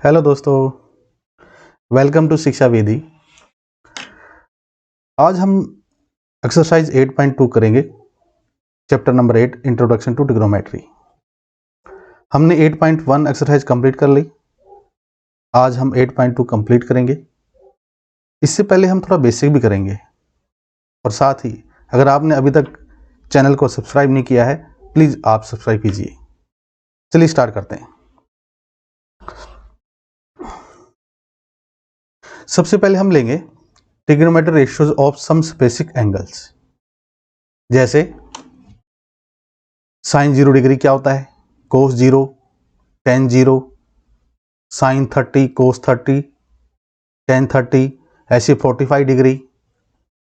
Hello दोस्तों, welcome to शिक्षा वेदी। आज हम एक्सरसाइज 8.2 करेंगे, chapter number 8 introduction to trigonometry. हमने 8.1 एक्सरसाइज कंप्लीट कर ली। आज हम 8.2 कंप्लीट करेंगे। इससे पहले हम थोड़ा बेसिक भी करेंगे और साथ ही अगर आपने अभी तक चैनल को सब्सक्राइब नहीं किया है, प्लीज़ आप सब्सक्राइब कीजिए। चलिए स्टार्ट करते हैं। सबसे पहले हम लेंगे trigonometry ratios of some specific angles. जैसे साइन 0 डिग्री क्या होता है, cos 0, tan 0, sine 30, cos 30, tan 30, ऐसे 45 डिग्री,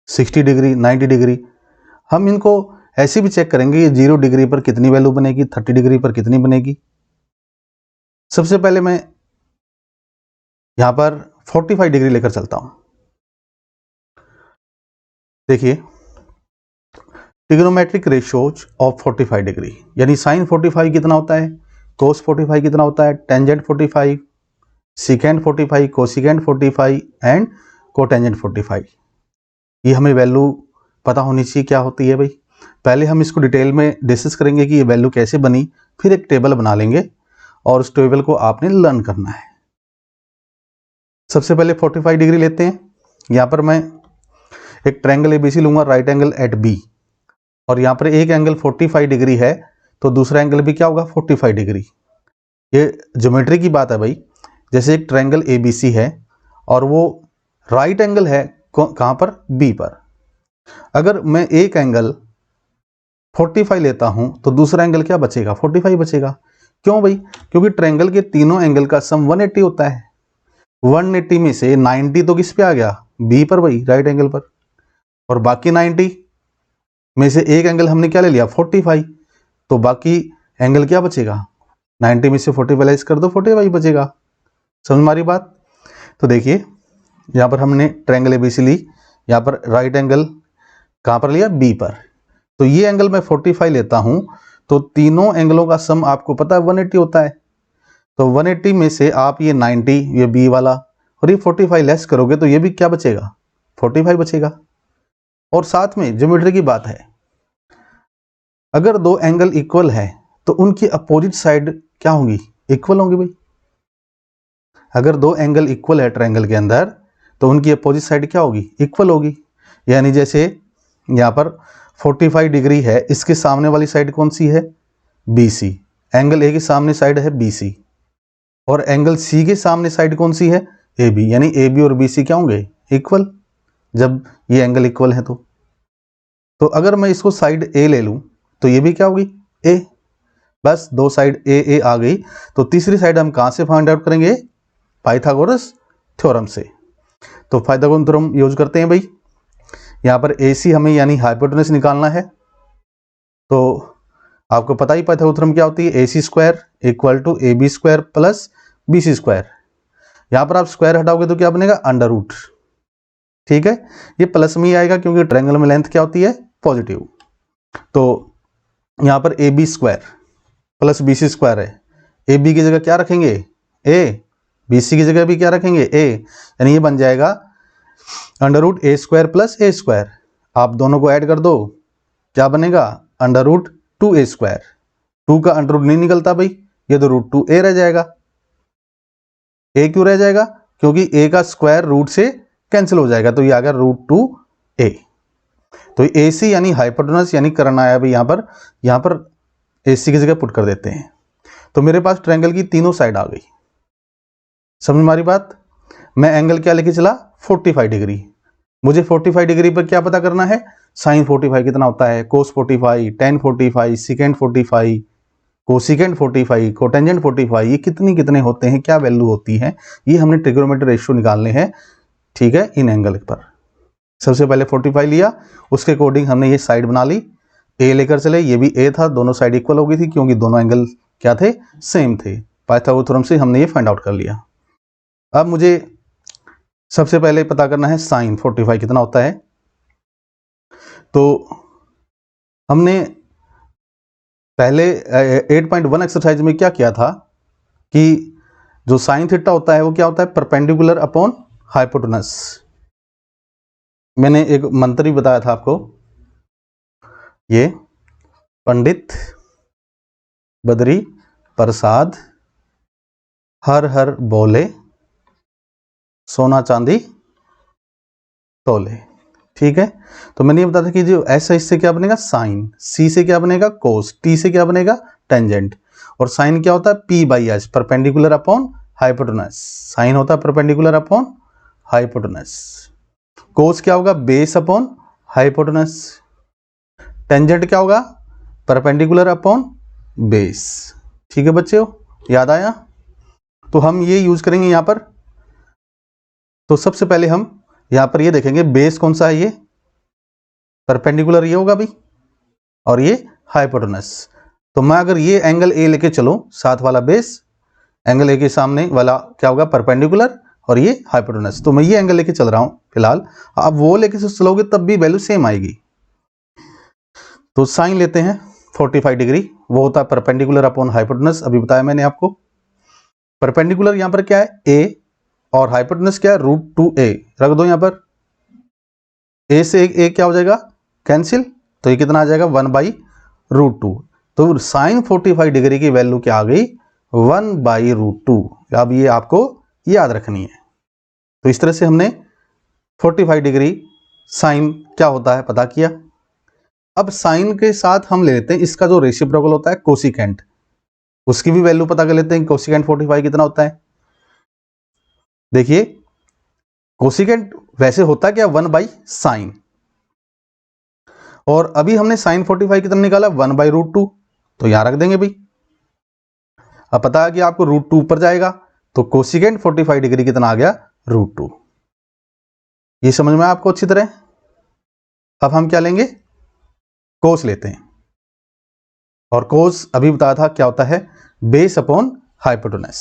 60 डिग्री, 90 डिग्री। हम इनको ऐसे भी चेक करेंगे ये 0 डिग्री पर कितनी वैल्यू बनेगी, 30 डिग्री पर कितनी बनेगी। सबसे पहले मैं यहां पर 45 डिग्री लेकर चलता हूं। देखिए, ट्रिग्नोमेट्रिक रेशियोज ऑफ 45 डिग्री, यानी साइन 45 कितना होता है, कोस 45 कितना होता है, tangent 45, secant 45, cosecant 45 and cotangent 45। ये हमें वैल्यू पता होनी चाहिए क्या होती है भाई। पहले हम इसको डिटेल में डिस्कस करेंगे कि ये वैल्यू कैसे बनी, फिर एक टेबल बना लेंगे और उस टेबल को आपने लर्न करना है। सबसे पहले 45 डिग्री लेते हैं। यहाँ पर मैं एक ट्रायंगल एबीसी लूंगा, राइट एंगल एट बी, और यहाँ पर एक एंगल 45 डिग्री है तो दूसरा एंगल भी क्या होगा, 45 डिग्री। ये ज्योमेट्री की बात है भाई। जैसे एक ट्रायंगल एबीसी है और वो राइट एंगल है कहाँ पर, बी पर। अगर मैं एक एंगल 45 लेता हूं तो दूसरा एंगल क्या बचेगा, 45 बचेगा। क्यों भाई, क्योंकि ट्रायंगल के तीनों एंगल का सम 180 होता है। 180 में से 90 तो किस पे आ गया, बी पर भाई, राइट एंगल पर। और बाकी 90 में से एक एंगल हमने क्या ले लिया, 45, तो बाकी एंगल क्या बचेगा, 90 में से 45 लेस कर दो, 45 बचेगा। समझ मारी बात। तो देखिए यहाँ पर हमने ट्रायंगल एबीसी ली, यहाँ पर राइट एंगल कहाँ पर लिया, बी पर। तो ये एंगल मैं 45 लेता हूं तो तीनों एंगलों का सम आपको पता है 180 होता है। तो 180 में से आप ये 90, ये बी वाला और ये 45 लेस करोगे तो ये भी क्या बचेगा, 45 बचेगा। और साथ में ज्योमेट्री की बात है, अगर दो एंगल इक्वल है तो उनकी अपोजिट साइड क्या होंगी, इक्वल होंगी भाई। अगर दो एंगल इक्वल है ट्रायंगल के अंदर तो उनकी अपोजिट साइड क्या होगी, इक्वल होगी। यानी जैसे यहाँ पर 45 डिग्री है, इसके सामने वाली साइड कौन सी है, BC। एंगल ए के सामने साइड है BC और एंगल C के सामने साइड कौन सी है, AB। यानी AB और BC क्या होंगे, इक्वल, जब ये एंगल इक्वल है तो अगर मैं इसको साइड A ले लूं तो ये भी क्या होगी, A। बस दो साइड A आ गई। तो तीसरी साइड हम कहां से फाइंड आउट करेंगे, पाइथागोरस थ्योरम से। तो पाइथागोरस थ्योरम यूज करते हैं भाई। यहाँ पर AC हमें यानी हाइपोटेनस निकालना है। तो आपको पता ही पाइथागोरस थ्योरम क्या होती है, AC square equal to AB square plus BC square. यहाँ पर आप स्क्वायर हटाओगे तो क्या बनेगा, अंडर रूट। ठीक है, ये प्लस में ही आएगा क्योंकि ट्रायंगल में लेंथ क्या होती है, पॉजिटिव। तो यहाँ पर AB square plus BC square है। AB की जगह क्या रखेंगे, A, BC की जगह भी क्या रखेंगे, A। यानी ये बन जाएगा under root A square plus A square. आप दोनों को ऐड कर दो, क्या बनेगा, अंडर रूट 2A स्क्वायर। 2 का अंडर रूट नहीं निकलता भाई, ये तो रूट 2A रह जाएगा। A क्यों रह जाएगा, क्योंकि A का स्क्वायर रूट से कैंसिल हो जाएगा, तो ये आ गया रूट 2A। तो AC यानी हाइपोटेनस यानी करना आया भाई। यहाँ पर AC की जगह पुट कर देते हैं। तो मेरे पास ट्रायंगल की तीनों साइड आ गई। समझ मारी बात। मैं एंगल क्या लेके चला, 45 डिग्री। मुझे 45 डिग्री पर क्या पता करना है, साइन 45 कितना होता है, cos 45, ten 45, secant 45, cosecant 45, cotangent 45, ये कितने कितने होते हैं, क्या वैल्यू होती है, ये हमने ट्रिग्नोमेट्री रेशियो निकालने हैं। ठीक है, इन एंगल पर सबसे पहले 45 लिया, उसके अकॉर्डिंग हमने ये साइड बना ली, A लेकर चले, ये भी A था, दोनों साइड इक्वल हो गई थी क्योंकि दोनों एंगल क्या थे, सेम थे। पाइथागोरस थ्योरम से हमने ये फाइंड आउट कर लिया। अब मुझे सबसे पहले पता करना है साइन 45 कितना होता है। तो हमने पहले 8.1 एक्सरसाइज में क्या किया था कि जो साइन थीटा होता है वो क्या होता है, परपेंडिकुलर अपॉन हाइपोटेनस। मैंने एक मंत्र ही बताया था आपको, ये पंडित बद्री प्रसाद हर हर बोले सोना चांदी तोले। ठीक है, तो मैंने ये बताया था कि जो एस है इससे क्या बनेगा साइन, सी से क्या बनेगा कोस, टी से क्या बनेगा टेंजेंट, और साइन क्या होता है P by H perpendicular upon hypotenuse. Sine होता है परपेंडिकुलर अपॉन हाइपोटेनस। कोस क्या होगा बेस अपॉन हाइपोटेनस। टेंजेंट क्या होगा परपेंडिकुलर अपॉन बेस। ठीक है बच्चों, याद आया? तो हम ये यूज करेंगे यहां पर। तो सबसे पहले हम यहां पर ये देखेंगे बेस कौन सा है, ये परपेंडिकुलर ये होगा भाई, और ये हाइपोटेनस। तो मैं अगर ये एंगल ए लेके चलो साथ वाला बेस, एंगल ए के सामने वाला क्या होगा परपेंडिकुलर, और ये हाइपोटेनस। तो मैं ये एंगल लेके चल रहा हूं फिलहाल, आप वो लेके चलोगे तब भी वैल्यू सेम आएगी। तो साइन लेते हैं 45 डिग्री, वो होता है परपेंडिकुलर अपॉन हाइपोटेनस, अभी बताया मैंने आपको। परपेंडिकुलर यहां पर क्या है ए, और हाइपोटेनस क्या है √2a, रख दो यहां पर। ए से ए क्या हो जाएगा कैंसिल, तो ये कितना आ जाएगा 1/√2। तो साइन 45 डिग्री की वैल्यू क्या आ गई 1/√2। अब ये आपको याद रखनी है। तो इस तरह से हमने 45 डिग्री साइन क्या होता है पता किया। अब साइन के साथ हम ले लेते हैं इसका जो रेसिप्रोकल होता है कोसिकेंट, उसकी भी वैल्यू पता कर लेते हैं। कोसिकेंट 45 कितना होता है, देखिए कोसिकेंट वैसे होता क्या 1/sin, और अभी हमने साइन 45 कितना निकाला 1/√2, तो यहां रख देंगे भाई। अब पता है कि आपको √2 ऊपर जाएगा, तो कोसिकेंट 45 डिग्री कितना आ गया √2। ये समझ में आपको अच्छी तरह। अब हम क्या लेंगे कोस लेते हैं, और कोस अभी बताया था क्या होता है बेस अपॉन हाइपोटेनस।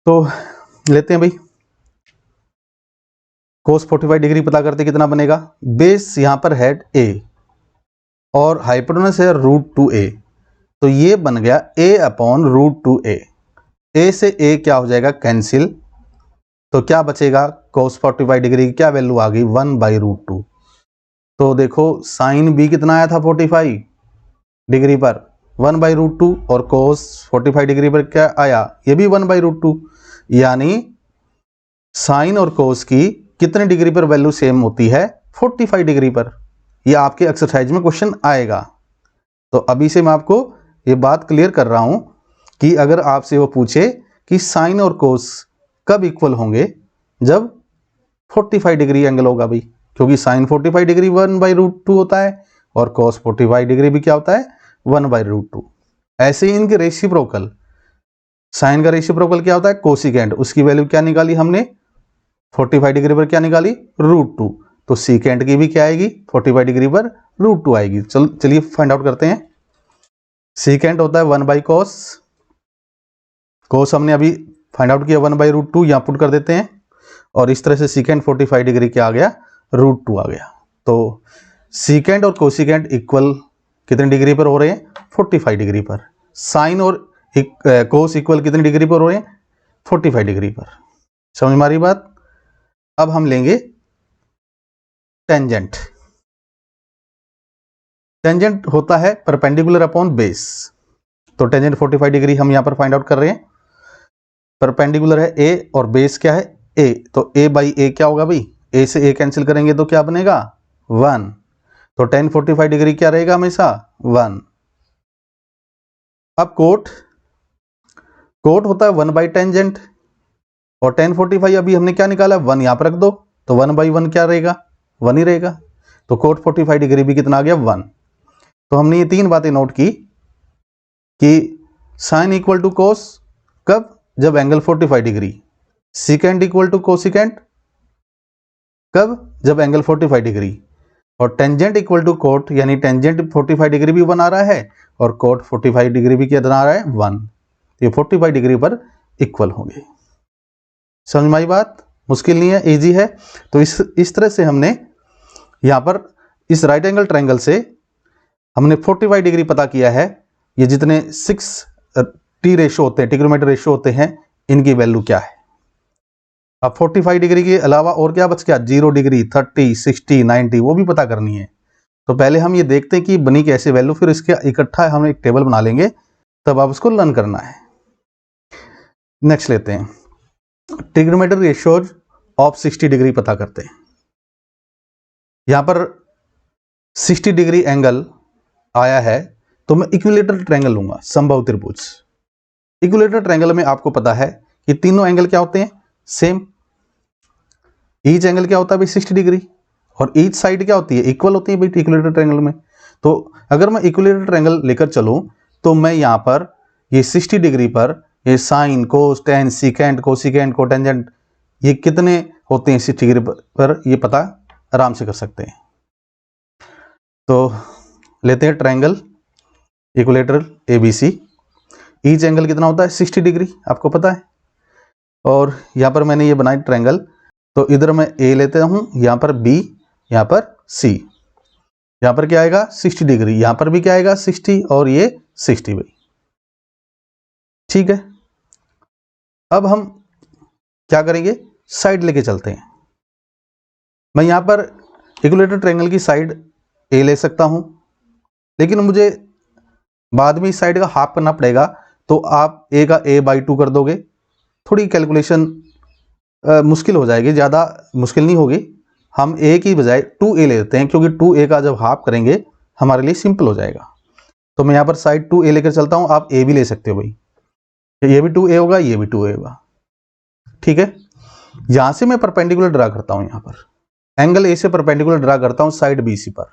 तो लेते हैं भाई कोस 45 डिग्री पता करते कितना बनेगा, बेस यहां पर है a और हाइपोटेनस है √2a, तो ये बन गया a अपॉन √2a। a से a क्या हो जाएगा कैंसिल, तो क्या बचेगा कोस 45 डिग्री की क्या वैल्यू आ गई 1/√2। तो देखो साइन भी कितना आया था 45 डिग्री पर 1/√2, और कोस 45 डिग्री पर क्या आया ये भी 1/√2। यानी साइन और कोस की कितने डिग्री पर वैल्यू सेम होती है 45 डिग्री पर। ये आपके एक्सरसाइज में क्वेश्चन आएगा। तो अभी से मैं आपको ये बात क्लियर कर रहा हूं कि अगर आपसे वो पूछे कि साइन और कोस कब इक्वल होंगे, जब 45 डिग्री एंगल होगा भाई, क्योंकि साइन 45 डिग्री 1/√2 होता है, और कोस 45 डिग्री भी क्या होता है 1/√2। ऐसे ही इनके रेसिप्रोकल, साइन का रेसिप्रोकल क्या होता है कोसिकेंट, उसकी वैल्यू क्या निकाली हमने 45 डिग्री पर क्या निकाली √2, तो सीकेंट की भी क्या आएगी 45 डिग्री पर √2 आएगी। चलिए फाइंड आउट करते हैं। सीकेंट होता है 1/cos, कोस हमने अभी फाइंड आउट किया 1/√2, यहां पुट कर देते हैं, और इस तरह से सीकेंट 45 डिग्री क्या आ गया √2 आ गया। तो सीकेंट और कोसिकेंट इक्वल कितनी डिग्री पर हो रहे हैं 45 डिग्री पर। साइन और कोस इक्वल कितनी डिग्री पर हो रहे हैं 45 डिग्री पर। समझ में आ रही बात? अब हम लेंगे टेंजेंट। टेंजेंट होता है परपेंडिकुलर अपॉन बेस, तो टेंजेंट 45 डिग्री हम यहां पर फाइंड आउट कर रहे हैं। परपेंडिकुलर है ए और बेस क्या है ए, तो a/a क्या होगा भाई, a से a कैंसिल करेंगे तो क्या बनेगा 1, तो tan 45 डिग्री क्या रहेगा हमेशा 1। अब कोट होता है 1/टेंजेंट, और tan 45 अभी हमने क्या निकाला 1 यहां पर रख दो, तो 1/1 क्या रहेगा 1 ही रहेगा, तो कोट 45 डिग्री भी कितना आ गया 1। तो हमने ये तीन बातें नोट की कि साइन इक्वल टू कोस कब, जब angle 45 degree, secant equal to cosecant कब, जब एंगल 45 डिग्री, और टेंजेंट इक्वल टू कोट, यानी टेंजेंट 45 डिग्री भी बना रहा है और कोट 45 डिग्री भी क्या बना रहा है 1। ये 45 डिग्री पर इक्वल होंगे। समझ में आई बात? मुश्किल नहीं है, इजी है। तो इस तरह से हमने यहां पर इस राइट एंगल ट्रायंगल से हमने 45 डिग्री पता किया है। ये जितने 6 टी रेशो होते हैं, ट्रिग्नोमेट्री रेशो होते हैं, इनकी वैल्यू क्या है। अब 45 डिग्री के अलावा और क्या बच गया, 0 डिग्री, 30, 60, 90, वो भी पता करनी है। तो पहले हम ये देखते हैं कि बनी कैसे वैल्यू, फिर इसके इकट्ठा हम एक टेबल बना लेंगे, तब आप उसको लर्न करना है। नेक्स्ट लेते हैं, ट्रिग्नोमेट्री रेशियोज ऑफ 60 डिग्री पता करते हैं। यहां पर 60 डिग्री एंगल आया है, तो मैं इक्विलेटरल ट्रायंगल लूंगा, समबाहु त्रिभुज। इक्विलेटरल ट्रायंगल में आपको पता है कि तीनों एंगल क्या होते हैं, सेम। ईच एंगल क्या होता है भाई, 60 डिग्री, और ईच साइड क्या होती है, इक्वल होती है भाई इक्विलेटरल ट्रायंगल में। तो अगर मैं इक्विलेटरल ट्रायंगल लेकर चलूं, तो मैं यहां पर ये 60 डिग्री पर ये साइन, कोस, टेन, सीकेंट, कोसिकेंट, कोटेंजेंट, ये कितने होते हैं 60 डिग्री पर, ये पता आराम से कर सकते हैं। तो लेते हैं triangle equilateral ABC। Each angle कितना होता है, 60 डिग्री, आपको पता है। और यहाँ पर मैंने ये बनाई ट्रायंगल, तो इधर मैं A लेता हूँ, यहाँ पर B, यहाँ पर C। यहाँ पर क्या आएगा 60 डिग्री, यहाँ पर भी क्या आएगा 60, और ये 60 भाई, ठीक है। अब हम क्या करेंगे, साइड लेके चलते हैं। मैं यहाँ पर इक्विलेटरल ट्रायंगल की साइड A ले सकता हूँ, लेकिन मुझे बाद में इस साइड का हाफ करना पड़ेगा, तो आप A का A/2 कर दोगे। थोड़ी कैलकुलेशन मुश्किल हो जाएगी, ज़्यादा मुश्किल नहीं होगी। हम A की बजाय 2A ले लेते हैं, क्योंकि 2A का जब हाफ करेंगे हमारे लिए सिंपल हो जाएगा। तो मैं यहाँ पर साइड 2A लेकर चलता हूँ, आप A भी ले सकते हो भाई, ये भी 2A होगा, ये भी 2A होगा, ठीक है। यहाँ से मैं परपेंडिकुलर ड्रा करता हूँ, यहाँ पर एंगल A से परपेंडिकुलर ड्रा करता हूँ साइड BC पर।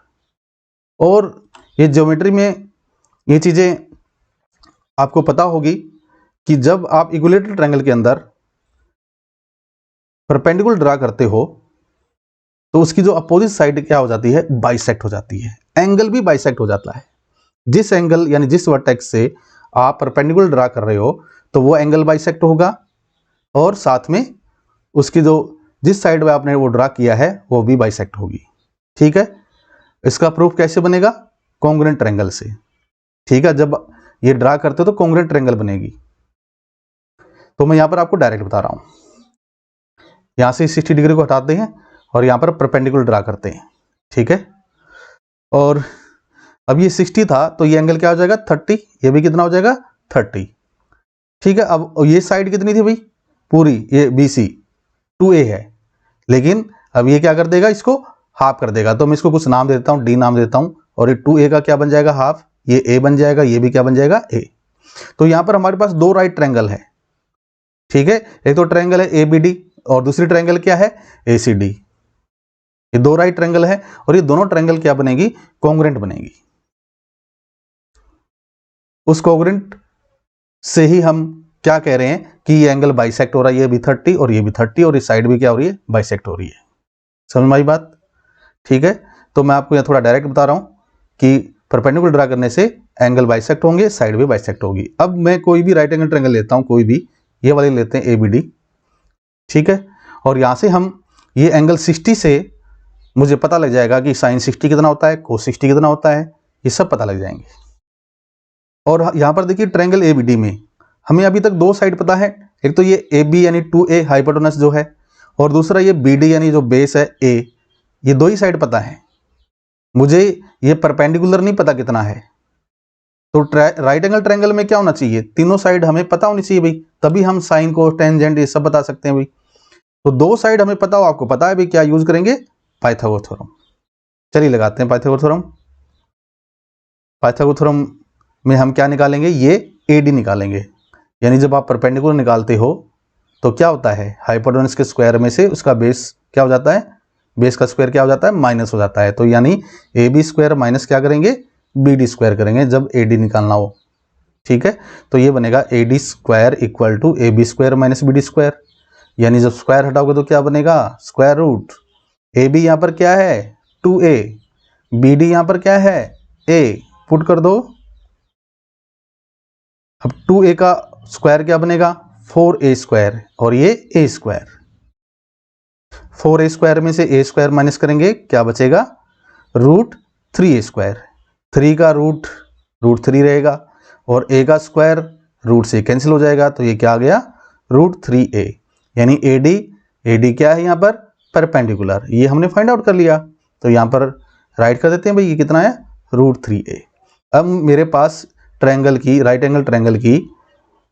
और ये ज्योमेट्री में ये चीज़ें आपको पता होगी कि जब आप इक्विलेटरल ट्रायंगल के अंदर परपेंडिकुलर ड्रा करते हो, तो उसकी जो अपोजिट साइड क्या हो जाती है, बाइसेक्ट हो जाती है, एंगल भी बाइसेक्ट हो जाता है। जिस एंगल यानी जिस वर्टेक्स से आप परपेंडिकुलर ड्रा कर रहे हो, तो वो एंगल बाइसेक्ट होगा, और साथ में उसकी जो जिस साइड में आपने वो ड्रा किया है वो भी बाइसेक्ट होगी, ठीक है। इसका प्रूफ कैसे बनेगा, कॉन्ग्रुएंट ट्रायंगल से, ठीक है। जब ये ड्रा करते हो तो कॉन्ग्रुएंट ट्रायंगल बनेगी। तो मैं यहाँ पर आपको डायरेक्ट बता रहा हूँ, यहाँ से 60 डिग्री को हटाते हैं और यहाँ पर परपेंडिकुलर ड्रा करते हैं, ठीक है। और अब ये 60 था, तो ये एंगल क्या हो जाएगा 30, ये भी कितना हो जाएगा 30, ठीक है। अब ये साइड कितनी थी भाई, पूरी ये BC 2A है, लेकिन अब ये क्या कर देगा, इसको हाफ कर देगा। तो मैं इसको कुछ नाम देता हूँ, D नाम देता हूँ, और ये 2A का क्या बन जाएगा हाफ, ये A बन जाएगा, ये भी क्या बन जाएगा A। तो यहाँ पर हमारे पास दो राइट ट्रायंगल है, ठीक है। एक तो ट्रायंगल है ABD, और दूसरी ट्रायंगल क्या है ACD। ये दो राइट ट्रायंगल है, और ये दोनों ट्रायंगल क्या बनेगी, कॉन्ग्रुएंट बनेगी। उस कॉन्ग्रुएंट से ही हम क्या कह रहे हैं कि ये एंगल बाइसेक्ट हो रहा है, ये भी 30 और ये भी 30, और इस साइड भी क्या हो रही है, बाइसेक्ट हो रही है। समझ में आई बात, ठीक है। तो मैं आपको यहाँ थोड़ा डायरेक्ट बता रहा हूँ कि परपेंडिकुलर ड्रा करने से एंगल बाइसेक्ट होंगे, साइड भी बाइसेक्ट होगी। अब मैं कोई भी राइट एंगल ट्रायंगल लेता हूँ, कोई भी, ये वाले लेते हैं ABD, ठीक है। और यहाँ से हम ये एंगल 60 से मुझे पता लग जाएगा कि साइन 60 कितना होता है, कोस 60 कितना होता है, ये सब पता लग जाएंगे। और यहाँ पर देखिए ट्रायंगल ABD में हमें अभी तक दो साइड पता है, एक तो ये AB यानी 2A हाइपोटेनस जो है, और दूसरा ये BD यानी जो बेस है A, ये दो ही साइड पता है। मुझे ये परपेंडिकुलर नहीं पता कितना है। तो राइट एंगल ट्रायंगल में क्या होना चाहिए, तीनों साइड हमें पता होनी चाहिए भाई, तभी हम साइन को टेंजेंट ये सब बता सकते हैं भाई। तो दो साइड हमें पता हो, आपको पता है भाई, क्या यूज करेंगे, पाइथागोरस थ्योरम। चलिए लगाते हैं पाइथागोरस थ्योरम। पाइथागोरस थ्योरम में हम क्या निकालेंगे, ये AD निकालेंगे। यानी जब आप परपेंडिकुलर निकालते हो तो क्या होता है, हाइपोटेनस के स्क्वायर में से उसका बेस क्या हो जाता है, बेस का स्क्वायर क्या हो जाता है, माइनस हो जाता है। तो यानी AB स्क्वायर माइनस क्या करेंगे, BD स्क्वायर करेंगे जब AD निकालना हो, ठीक है। तो ये बनेगा AD square equal to AB square minus BD square. यानी जब स्क्वायर हटाओगे तो क्या बनेगा, स्क्वायर रूट AB यहाँ पर क्या है 2A, BD यहाँ पर क्या है A, पुट कर दो। अब 2A का स्क्वायर क्या बनेगा 4A स्क्वायर, और ये A स्क्वायर। 4A स्क्वायर में से A स्क्वायर माइनस करेंगे, क्या बचेगा रूट 3A स्क्वायर। 3 का रूट 3 रहेगा, और A का स्क्वायर रूट से कैंसिल हो जाएगा, तो ये क्या आ गया √3a, यानी AD क्या है यहाँ पर परपेंडिकुलर, ये हमने फाइंड आउट कर लिया। तो यहाँ पर राइट कर देते हैं भाई, ये कितना है √3a। अब मेरे पास ट्रायंगल की, राइट एंगल ट्रायंगल की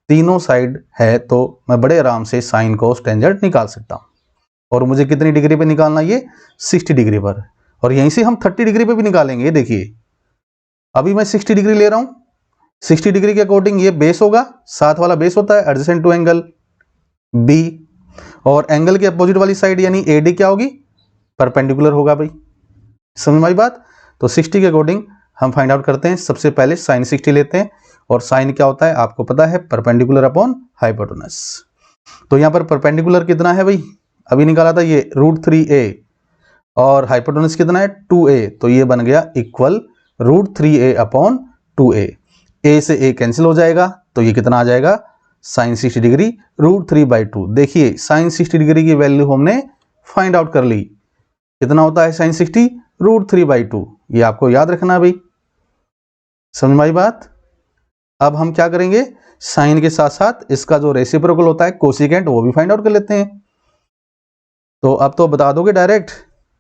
तीनों साइड है, तो मैं बड़े आराम से साइन कोस टेंजेंट निकाल सकता हूँ। और मुझे कितनी डिग्री पे निकालना, ये 60 डिग्री पर, और यहीं से हम 30 डिग्री पे भी निकालेंगे। देखिए अभी मैं 60 डिग्री ले रहा हूँ, 60 डिग्री के अकॉर्डिंग ये बेस होगा, साथ वाला बेस होता है एडजेसेंट टू एंगल बी, और एंगल के अपोजिट वाली साइड यानी AD क्या होगी परपेंडिकुलर होगा भाई, समझ में आई बात। तो 60 के अकॉर्डिंग हम फाइंड आउट करते हैं। सबसे पहले साइन 60 लेते हैं, और साइन क्या होता है आपको पता है परपेंडिकुलर अपॉन हाइपोटेनस। तो यहाँ पर परपेंडिकुलर कितना है भाई, अभी निकाला था ये √3a, और हाइपोटेनस कितना है 2a, तो ये बन गया equal √3a upon 2a। a से a कैंसिल हो जाएगा, तो ये कितना आ जाएगा साइन 60 डिग्री √3/2। देखिए साइन 60 डिग्री की वैल्यू हमने फाइंड आउट कर ली, कितना होता है साइन 60 √3/2, ये आपको याद रखना भाई, समझ में आई बात। अब हम क्या करेंगे, साइन के साथ साथ इसका जो रेसिप्रोकल होता है कोसिकेंट, वो भी फाइंड आउट कर लेते हैं। तो अब तो बता दोगे डायरेक्ट,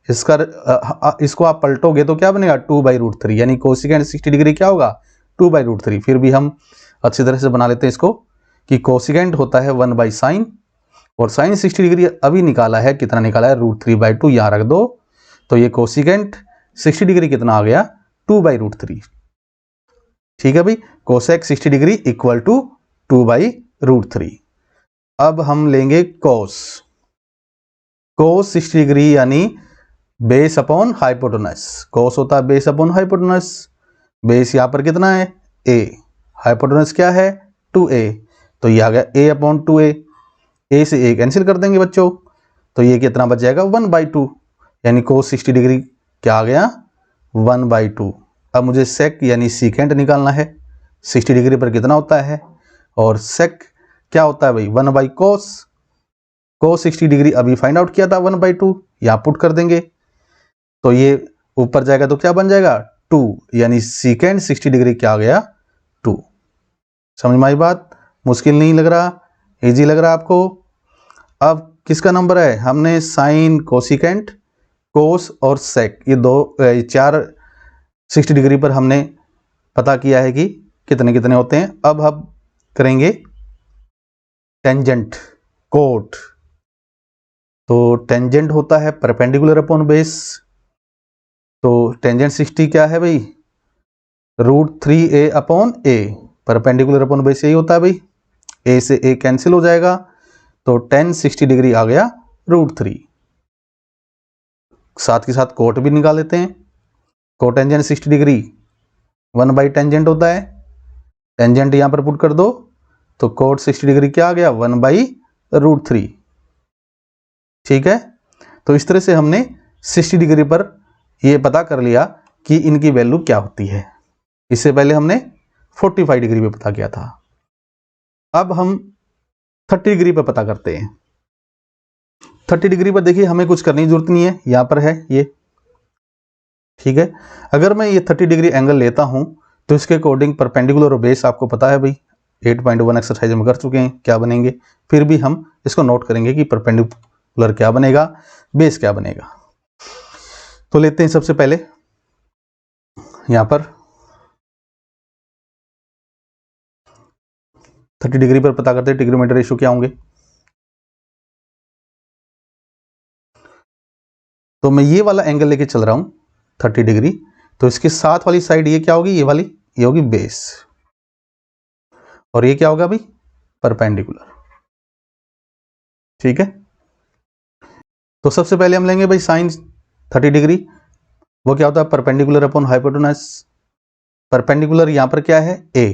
इसको आप पलटोगे तो क्या बनेगा 2/√3, यानी कोसिकेंट 60 डिग्री क्या होगा 2/√3। फिर भी हम अच्छी तरह से बना लेते हैं इसको कि कोसिकेंट होता है 1/sin, और साइन 60 डिग्री अभी निकाला है, कितना निकाला है √3/2, यहाँ रख दो। तो ये कोसिकेंट 60 डिग्री कितना आ गया 2/√3। ठीक है भाई, कोसेक 60 डिग्री इक्वल टू 2/√3। अब हम लेंगे कोस 60 डिग्री यानी बेस अपॉन हाइपोटेनस। कोस होता है बेस अपॉन हाइपोटेनस, बेस यहाँ पर कितना है a, हाइपोटेनस क्या है 2a, तो ये आ गया a अपॉन 2a, a से a कैंसिल कर देंगे बच्चों, तो ये कितना बच जाएगा 1/2, यानी कोस 60 डिग्री क्या आ गया 1/2। अब मुझे सेक यानी सीकेंट निकालना है, 60 डिग्री पर कितना होता है, और सेक क्या होता है भाई 1/cos, cos 60 डिग्री अभी फाइंड आउट किया था 1/2, यहाँ पुट कर देंगे, तो ये ऊपर जाएगा तो क्या बन जाएगा 2, यानी सीकेंट 60 डिग्री क्या आ गया 2। समझ में आई बात, मुश्किल नहीं लग रहा, इजी लग रहा आपको। अब किसका नंबर है, हमने साइन कोसिकेंट कोस और सेक ये चार 60 डिग्री पर हमने पता किया है कि कितने कितने होते हैं। अब हम करेंगे टेंजेंट कोट, तो टेंजेंट होता है परपेंडिकुलर अपॉन बेस, तो टेंजेंट 60 क्या है भाई √3a upon a, perpendicular upon base यही होता है भाई, a से a कैंसिल हो जाएगा, तो tan 60 डिग्री आ गया √3। साथ के साथ कोट भी निकाल लेते हैं, कोटेंजेंट 60 डिग्री 1/टेंजेंट होता है, टेंजेंट यहां पर पुट कर दो, तो कोट 60 डिग्री क्या आ गया 1/√3। ठीक है, तो इस तरह से हमने 60 डिग्री पर ये पता कर लिया कि इनकी वैल्यू क्या होती है। इससे पहले हमने 45 डिग्री पे पता किया था। अब हम 30 डिग्री पर पता करते हैं। 30 डिग्री पर देखिए हमें कुछ करने की जरूरत नहीं है, यहां पर है ये, ठीक है। अगर मैं ये 30 डिग्री एंगल लेता हूं तो इसके अकॉर्डिंग परपेंडिकुलर और बेस आपको पता है भाई 8.1 एक्सरसाइज में कर चुके हैं क्या बनेंगे, फिर भी हम इसको नोट करेंगे कि परपेंडिकुलर क्या बनेगा, बेस क्या बनेगा। तो लेते हैं सबसे पहले यहां पर 30 डिग्री पर पता करते हैं ट्रिग्नोमेट्री रेशियो क्या होंगे। तो मैं ये वाला एंगल लेके चल रहा हूं 30 डिग्री, तो इसके साथ वाली साइड ये क्या होगी, ये वाली ये होगी बेस, और ये क्या होगा भाई परपेंडिकुलर। ठीक है, तो सबसे पहले हम लेंगे भाई साइन 30 डिग्री, वो क्या होता है परपेंडिकुलर अपॉन हाइपोटेनस। परपेंडिकुलर यहां पर क्या है a,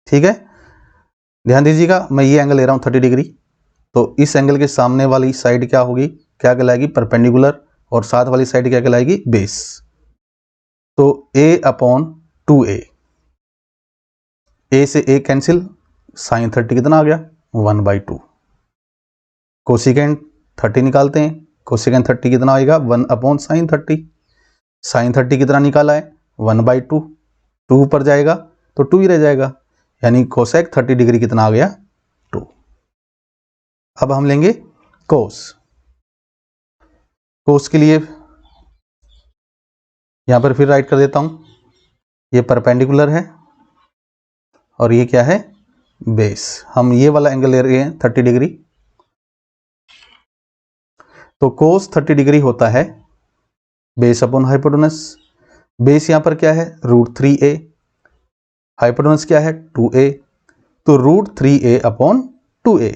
ठीक है। ध्यान दीजिएगा मैं ये एंगल ले रहा हूं 30 डिग्री, तो इस एंगल के सामने वाली साइड क्या होगी, क्या कहलाएगी परपेंडिकुलर, और साथ वाली साइड क्या कहलाएगी बेस। तो a अपॉन 2a, a से a कैंसिल, साइन 30 कितना आ गया 1/2। कोसिकेंट 30 निकालते हैं, कोसिकेंट 30 कितना आएगा 1 अपॉन साइन 30, साइन 30 कितना निकाला है 1/2, 2 ऊपर जाएगा तो 2 ही रह जाएगा, यानी कोसेक 30 डिग्री कितना आ गया 2। अब हम लेंगे कोस। कोस के लिए यहां पर फिर राइट कर देता हूं, ये परपेंडिकुलर है और ये क्या है बेस। हम ये वाला एंगल ले रहे हैं 30 डिग्री, तो कोस 30 डिग्री होता है बेस अपॉन हाइपोटेनस। बेस यहां पर क्या है √3a, हाइपोटेनस क्या है 2a, तो √3a अपॉन 2a।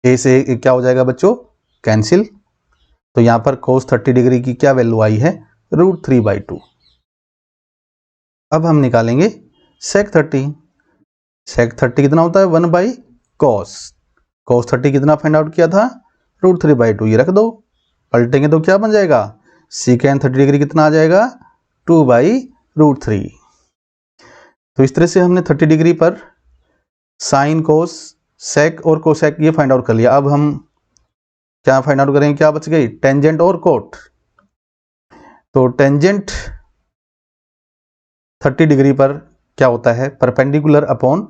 ए से क्या हो जाएगा बच्चों कैंसिल, तो यहां पर कोस 30 डिग्री की क्या वैल्यू आई है √3/2। अब हम निकालेंगे सेक 30। सेक 30 कितना होता है 1/cos। cos 30 कितना फाइंड आउट किया था √3/2, ये रख दो, पलटेंगे तो क्या बन जाएगा सीकेंड 30 डिग्री कितना आ जाएगा 2/√3। तो इस तरह से हमने 30 डिग्री पर साइन कोस सेक और कोसेक ये फाइंड आउट कर लिया। अब हम क्या फाइंड आउट करेंगे, क्या बच गई टेंजेंट और कोट। तो टेंजेंट 30 डिग्री पर क्या होता है परपेंडिकुलर अपॉन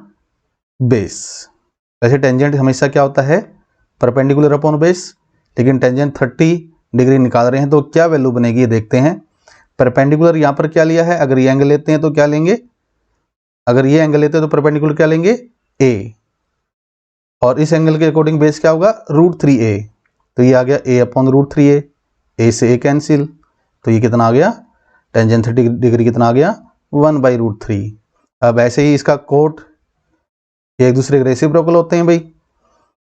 बेस। वैसे टेंजेंट हमेशा क्या होता है परपेंडिकुलर अपॉन बेस, लेकिन टेंजेंट 30 डिग्री निकाल रहे हैं तो क्या वैल्यू बनेगी ये देखते हैं। परपेंडिकुलर यहाँ पर क्या लिया है, अगर ये एंगल लेते हैं तो क्या लेंगे, अगर ये एंगल लेते हैं तो परपेंडिकुलर क्या लेंगे a, और इस एंगल के अकॉर्डिंग बेस क्या होगा √3a, तो ये आ गया a अपॉन √3a, a से a कैंसिल, तो ये कितना आ गया टेंजेंट 30 डिग्री कितना आ गया 1/√3। अब ऐसे ही इसका कोट ये एक दूसरे के रेसिप्रोकल होते हैं भाई,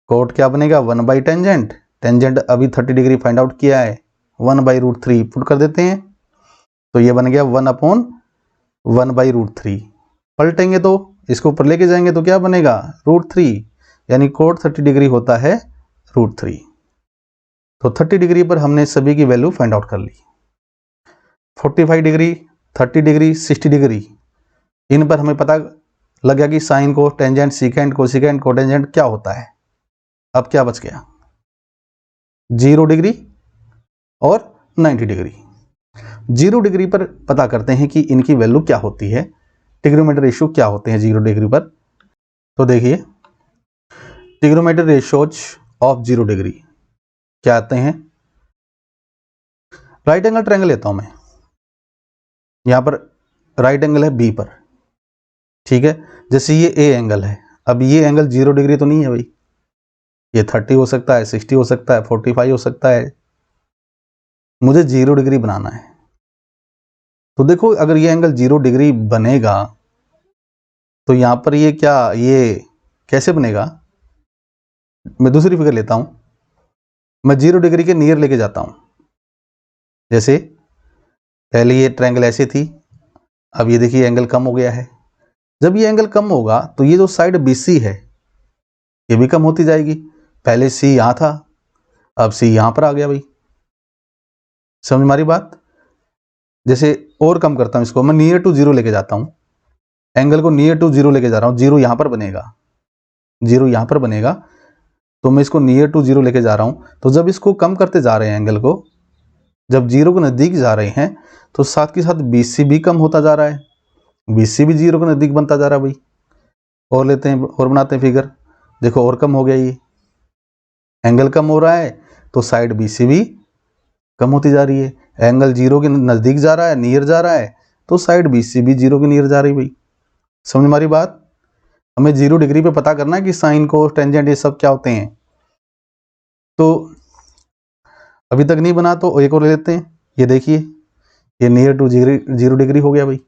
कोट क्या बनेगा 1/टेंजेंट, टेंजेंट अभी 30 डिग्री फाइंड आउट किया है 1/√3 पुट कर देते हैं, तो ये बन गया 1/1/√3। पलटेंगे तो इसको ऊपर लेके जाएंगे तो क्या बनेगा √3, यानी कोट 30 डिग्री होता है √3। तो 30 डिग्री पर हमने सभी की वैल्यू फाइंड आउट कर ली। 45 डिग्री 30 डिग्री 60 डिग्री इन पर हमें पता लग गया कि साइन को टेंजेंट सीकेंट कोसिकेंट कोटेंजेंट क्या होता है। अब क्या बच गया 0 डिग्री और 90 डिग्री। 0 डिग्री पर पता करते हैं कि इनकी वैल्यू क्या होती है, ट्रिग्नोमेट्री रेशियो क्या होते हैं 0 डिग्री पर। तो देखिए ट्रिग्नोमेट्री रेशियोज ऑफ 0 डिग्री क्या आते हैं। राइट एंगल ट्रायंगल लेता हूं मैं, यहां पर राइट एंगल है बी पर, ठीक है, जैसे ये ए एंगल है, अब ये एंगल 0 डिग्री तो नहीं है भाई, ये 30 हो सकता है 60 हो सकता है 45 हो सकता है, मुझे 0 डिग्री बनाना है। तो देखो अगर ये एंगल 0 डिग्री बनेगा तो यहां पर ये क्या ये कैसे बनेगा, मैं दूसरी फिगर लेता हूं, मैं 0 डिग्री के नियर लेके जाता हूं। जैसे पहले ये ट्रायंगल ऐसे थी, अब ये देखिए एंगल कम हो गया है। जब ये एंगल कम होगा तो ये जो साइड BC है ये भी कम होती जाएगी। पहले C यहां था, अब C यहां पर आ गया भाई, समझ मारी बात। जैसे और कम करता हूं इसको, मैं नियर टू 0 लेके जाता हूं, एंगल को नियर टू 0 लेके जा रहा हूं, 0 यहां पर बनेगा, 0 यहां पर बनेगा, तो मैं इसको नियर टू 0 लेके जा रहा हूं। तो जब इसको कम करते जा रहे हैं एंगल को, जब 0 के नजदीक जा रहे हैं तो साथ के साथ BC भी कम होता जा रहा है, BC भी 0 के नजदीक बनता जा रहा है भाई। और लेते हैं और बनाते हैं फिगर, देखो और कम हो गया, ये एंगल कम हो रहा है तो साइड BC भी कम होती जा रही है, एंगल 0 के नजदीक जा रहा है नियर जा रहा है तो साइड BC भी 0 के नियर जा रही है भाई। समझ हमारी बात। हमें 0 डिग्री पे पता करना है कि साइन कोस टेंजेंट ये सब क्या होते हैं। तो अभी तक नहीं बना तो एक और ले लेते हैं, ये देखिए ये नियर टू 0 डिग्री हो गया भाई,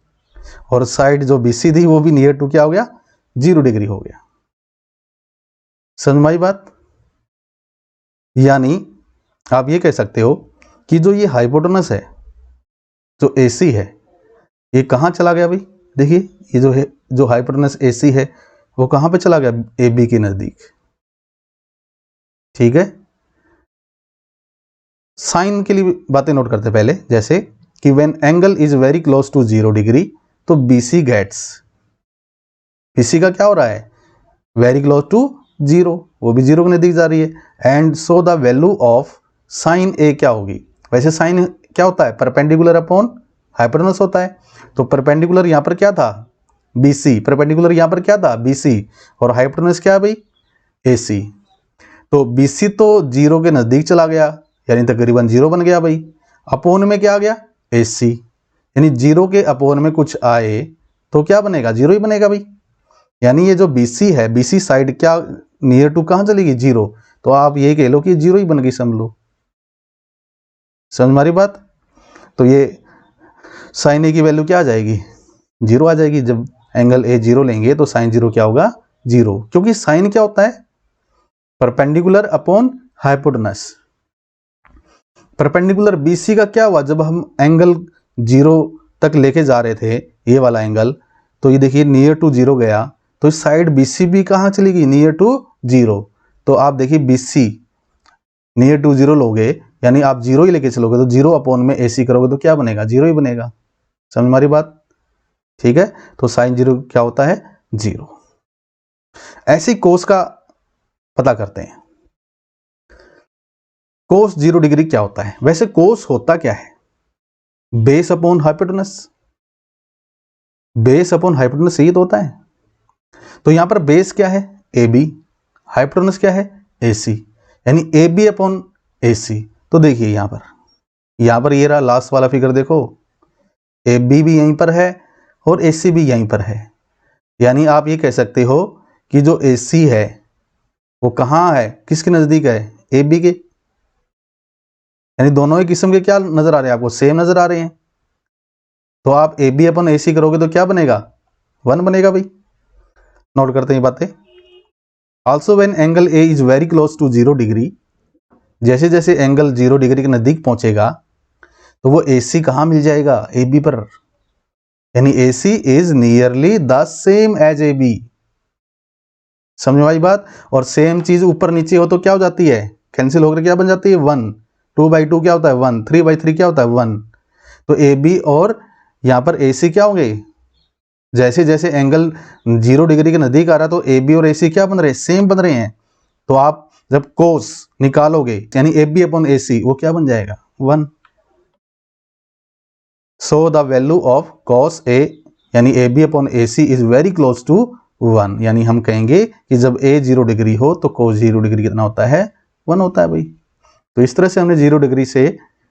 और साइड जो BC थी वो भी नियर टू क्या हो गया 0 डिग्री हो गया। समझ में आई बात। यानी आप ये कह सकते हो कि जो ये हाइपोटेनस है जो AC है ये कहाँ चला गया भाई, देखिए ये जो है जो हाइपोटेनस AC है वो कहाँ पे चला गया AB के नजदीक, ठीक है। साइन के लिए बातें नोट करते पहले, जैसे कि when angle is very close to 0 degree तो BC गेट्स, BC का क्या हो रहा है वेरी क्लोज टू 0, वो भी 0 के नजदीक जा रही है, and so the value of sine A क्या होगी। वैसे साइन क्या होता है परपेंडिकुलर अपॉन हाइपोटेनस होता है, तो परपेंडिकुलर यहां पर क्या था BC, परपेंडिकुलर यहाँ पर क्या था BC, और हाइपोटेनस क्या है भाई AC। तो BC तो 0 के नज़दीक चला गया, यानी तकरीबन 0 बन गया भाई। अपोन में क्या आ गया AC, यानी 0 के अपोन में कुछ आए तो क्या बनेगा 0 ही बनेगा भाई। यानी ये जो BC है, BC साइड क्या नियर टू कहाँ चलेगी 0, तो आप ये कह लो कि 0 ही बन गई, समझ लो। समझ हमारी बात। तो ये साइन ए की वैल्यू क्या आ जाएगी 0 आ जाएगी। जब एंगल ए 0 लेंगे तो साइन 0 क्या होगा 0, क्योंकि साइन क्या होता है perpendicular upon hypotenuse. Perpendicular BC का क्या हुआ, जब हम एंगल 0 तक लेके जा रहे थे ये वाला एंगल, तो ये देखिए नियर टू 0 गया, तो इस साइड BC भी कहाँ चलेगी नियर टू 0। तो आप देखिए BC नियर टू 0 लोगे, यानी आप 0 ही लेके चलोगे, तो 0 अपॉन में AC करोगे तो क्या बनेगा 0 ही बनेगा। समझ हमारी बात, ठीक है। तो साइन 0 क्या होता है 0। ऐसी कोस का पता करते हैं। कोस 0 डिग्री क्या होता है, वैसे कोस होता क्या है base upon hypotenuse, base upon hypotenuse यही तो होता है। तो यहां पर बेस क्या है AB, हाइपोटेनस क्या है AC, यानी AB अपॉन AC। तो देखिए यहां पर ये रहा लास्ट वाला फिगर, देखो AB भी यहीं पर है और AC भी यहीं पर है, यानी आप ये कह सकते हो कि जो AC है वो कहाँ है, किसके नजदीक है AB के, यानी दोनों ही किस्म के क्या नजर आ रहे हैं आपको, सेम नजर आ रहे हैं। तो आप AB अपन AC करोगे तो क्या बनेगा 1 बनेगा भाई। नोट करते हैं ये बातें। Also when angle A is very close to 0 degree, जैसे जैसे एंगल 0 डिग्री के नजदीक पहुंचेगा तो वो AC कहाँ मिल जाएगा AB पर, यानी AC is nearly the same as AB। समझो भाई बात। और सेम चीज ऊपर नीचे हो तो क्या हो जाती है कैंसिल होकर क्या बन जाती है 1, 2/2 क्या होता है 1, 3/3 क्या होता है 1। तो AB और यहाँ पर AC क्या होंगे, जैसे जैसे एंगल 0 डिग्री के नजदीक आ रहा है तो AB और AC क्या बन रहे हैं सेम बन रहे हैं। तो आप जब कोस निकालोगे यानी AB अपॉन AC वो क्या बन जाएगा 1। So the value of cos A यानी AB upon AC is very close to 1, यानी हम कहेंगे कि जब A 0 डिग्री हो तो cos 0 डिग्री कितना होता है 1 होता है भाई। तो इस तरह से हमने 0 डिग्री से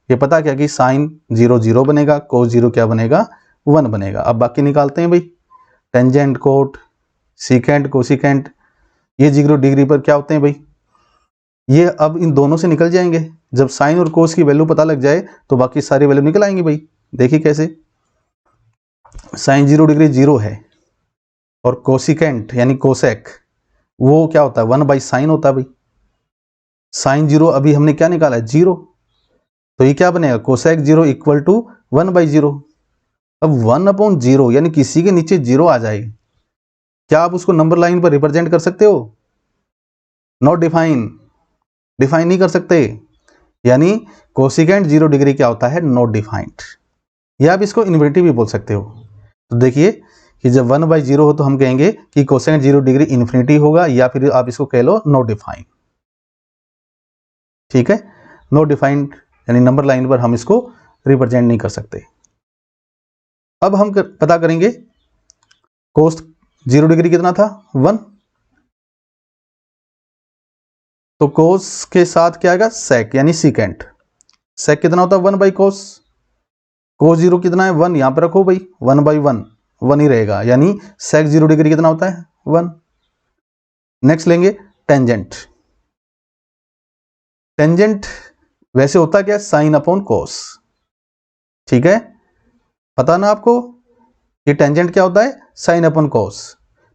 ये पता क्या कि साइन 0 0 बनेगा, cos 0 क्या बनेगा 1 बनेगा। अब बाकी निकालते हैं भाई, टेंजेंट कोट सीकेंट कोसिकेंट ये 0 डिग्री पर क्या होते हैं भाई, ये अब इन दोनों से निकल जाएंगे। जब साइन और कोस की वैल्यू पता लग जाए तो बाकी सारी वैल्यू निकल आएंगी भाई। देखिए कैसे, साइन 0 डिग्री 0 है और कोसिकेंट यानी कोसेक वो क्या होता है 1/sin होता है भाई। साइन 0 अभी हमने क्या निकाला है 0, तो ये क्या बनेगा कोसेक 0 इक्वल टू 1/0। अब 1/0 यानी किसी के नीचे 0 आ जाए, क्या आप उसको नंबर लाइन पर रिप्रेजेंट कर सकते हो, नॉट डिफाइन, डिफाइन नहीं कर सकते। यानी कोसिकेंट 0 डिग्री क्या होता है नॉट डिफाइंड, या आप इसको इन्फिनिटी भी बोल सकते हो। तो देखिए कि जब 1/0 हो तो हम कहेंगे कि कोसेकेंट 0 डिग्री इन्फिनिटी होगा, या फिर आप इसको कह लो नॉट डिफाइंड। ठीक है, नॉट डिफाइंड यानी नंबर लाइन पर हम इसको रिप्रेजेंट नहीं कर सकते। अब हम पता करेंगे कोस 0 डिग्री कितना था 1, तो कोस के साथ क्या आएगा सेक यानी सीकेंट, सेक कितना होता है 1/cos, कोस 0 कितना है 1, यहां पर रखो भाई 1/1 1 ही रहेगा, यानी सेक 0 डिग्री कितना होता है 1। नेक्स्ट लेंगे टेंजेंट, टेंजेंट वैसे होता क्या साइन अपॉन कोस, ठीक है पता ना आपको ये टेंजेंट क्या होता है साइन अपॉन कोस।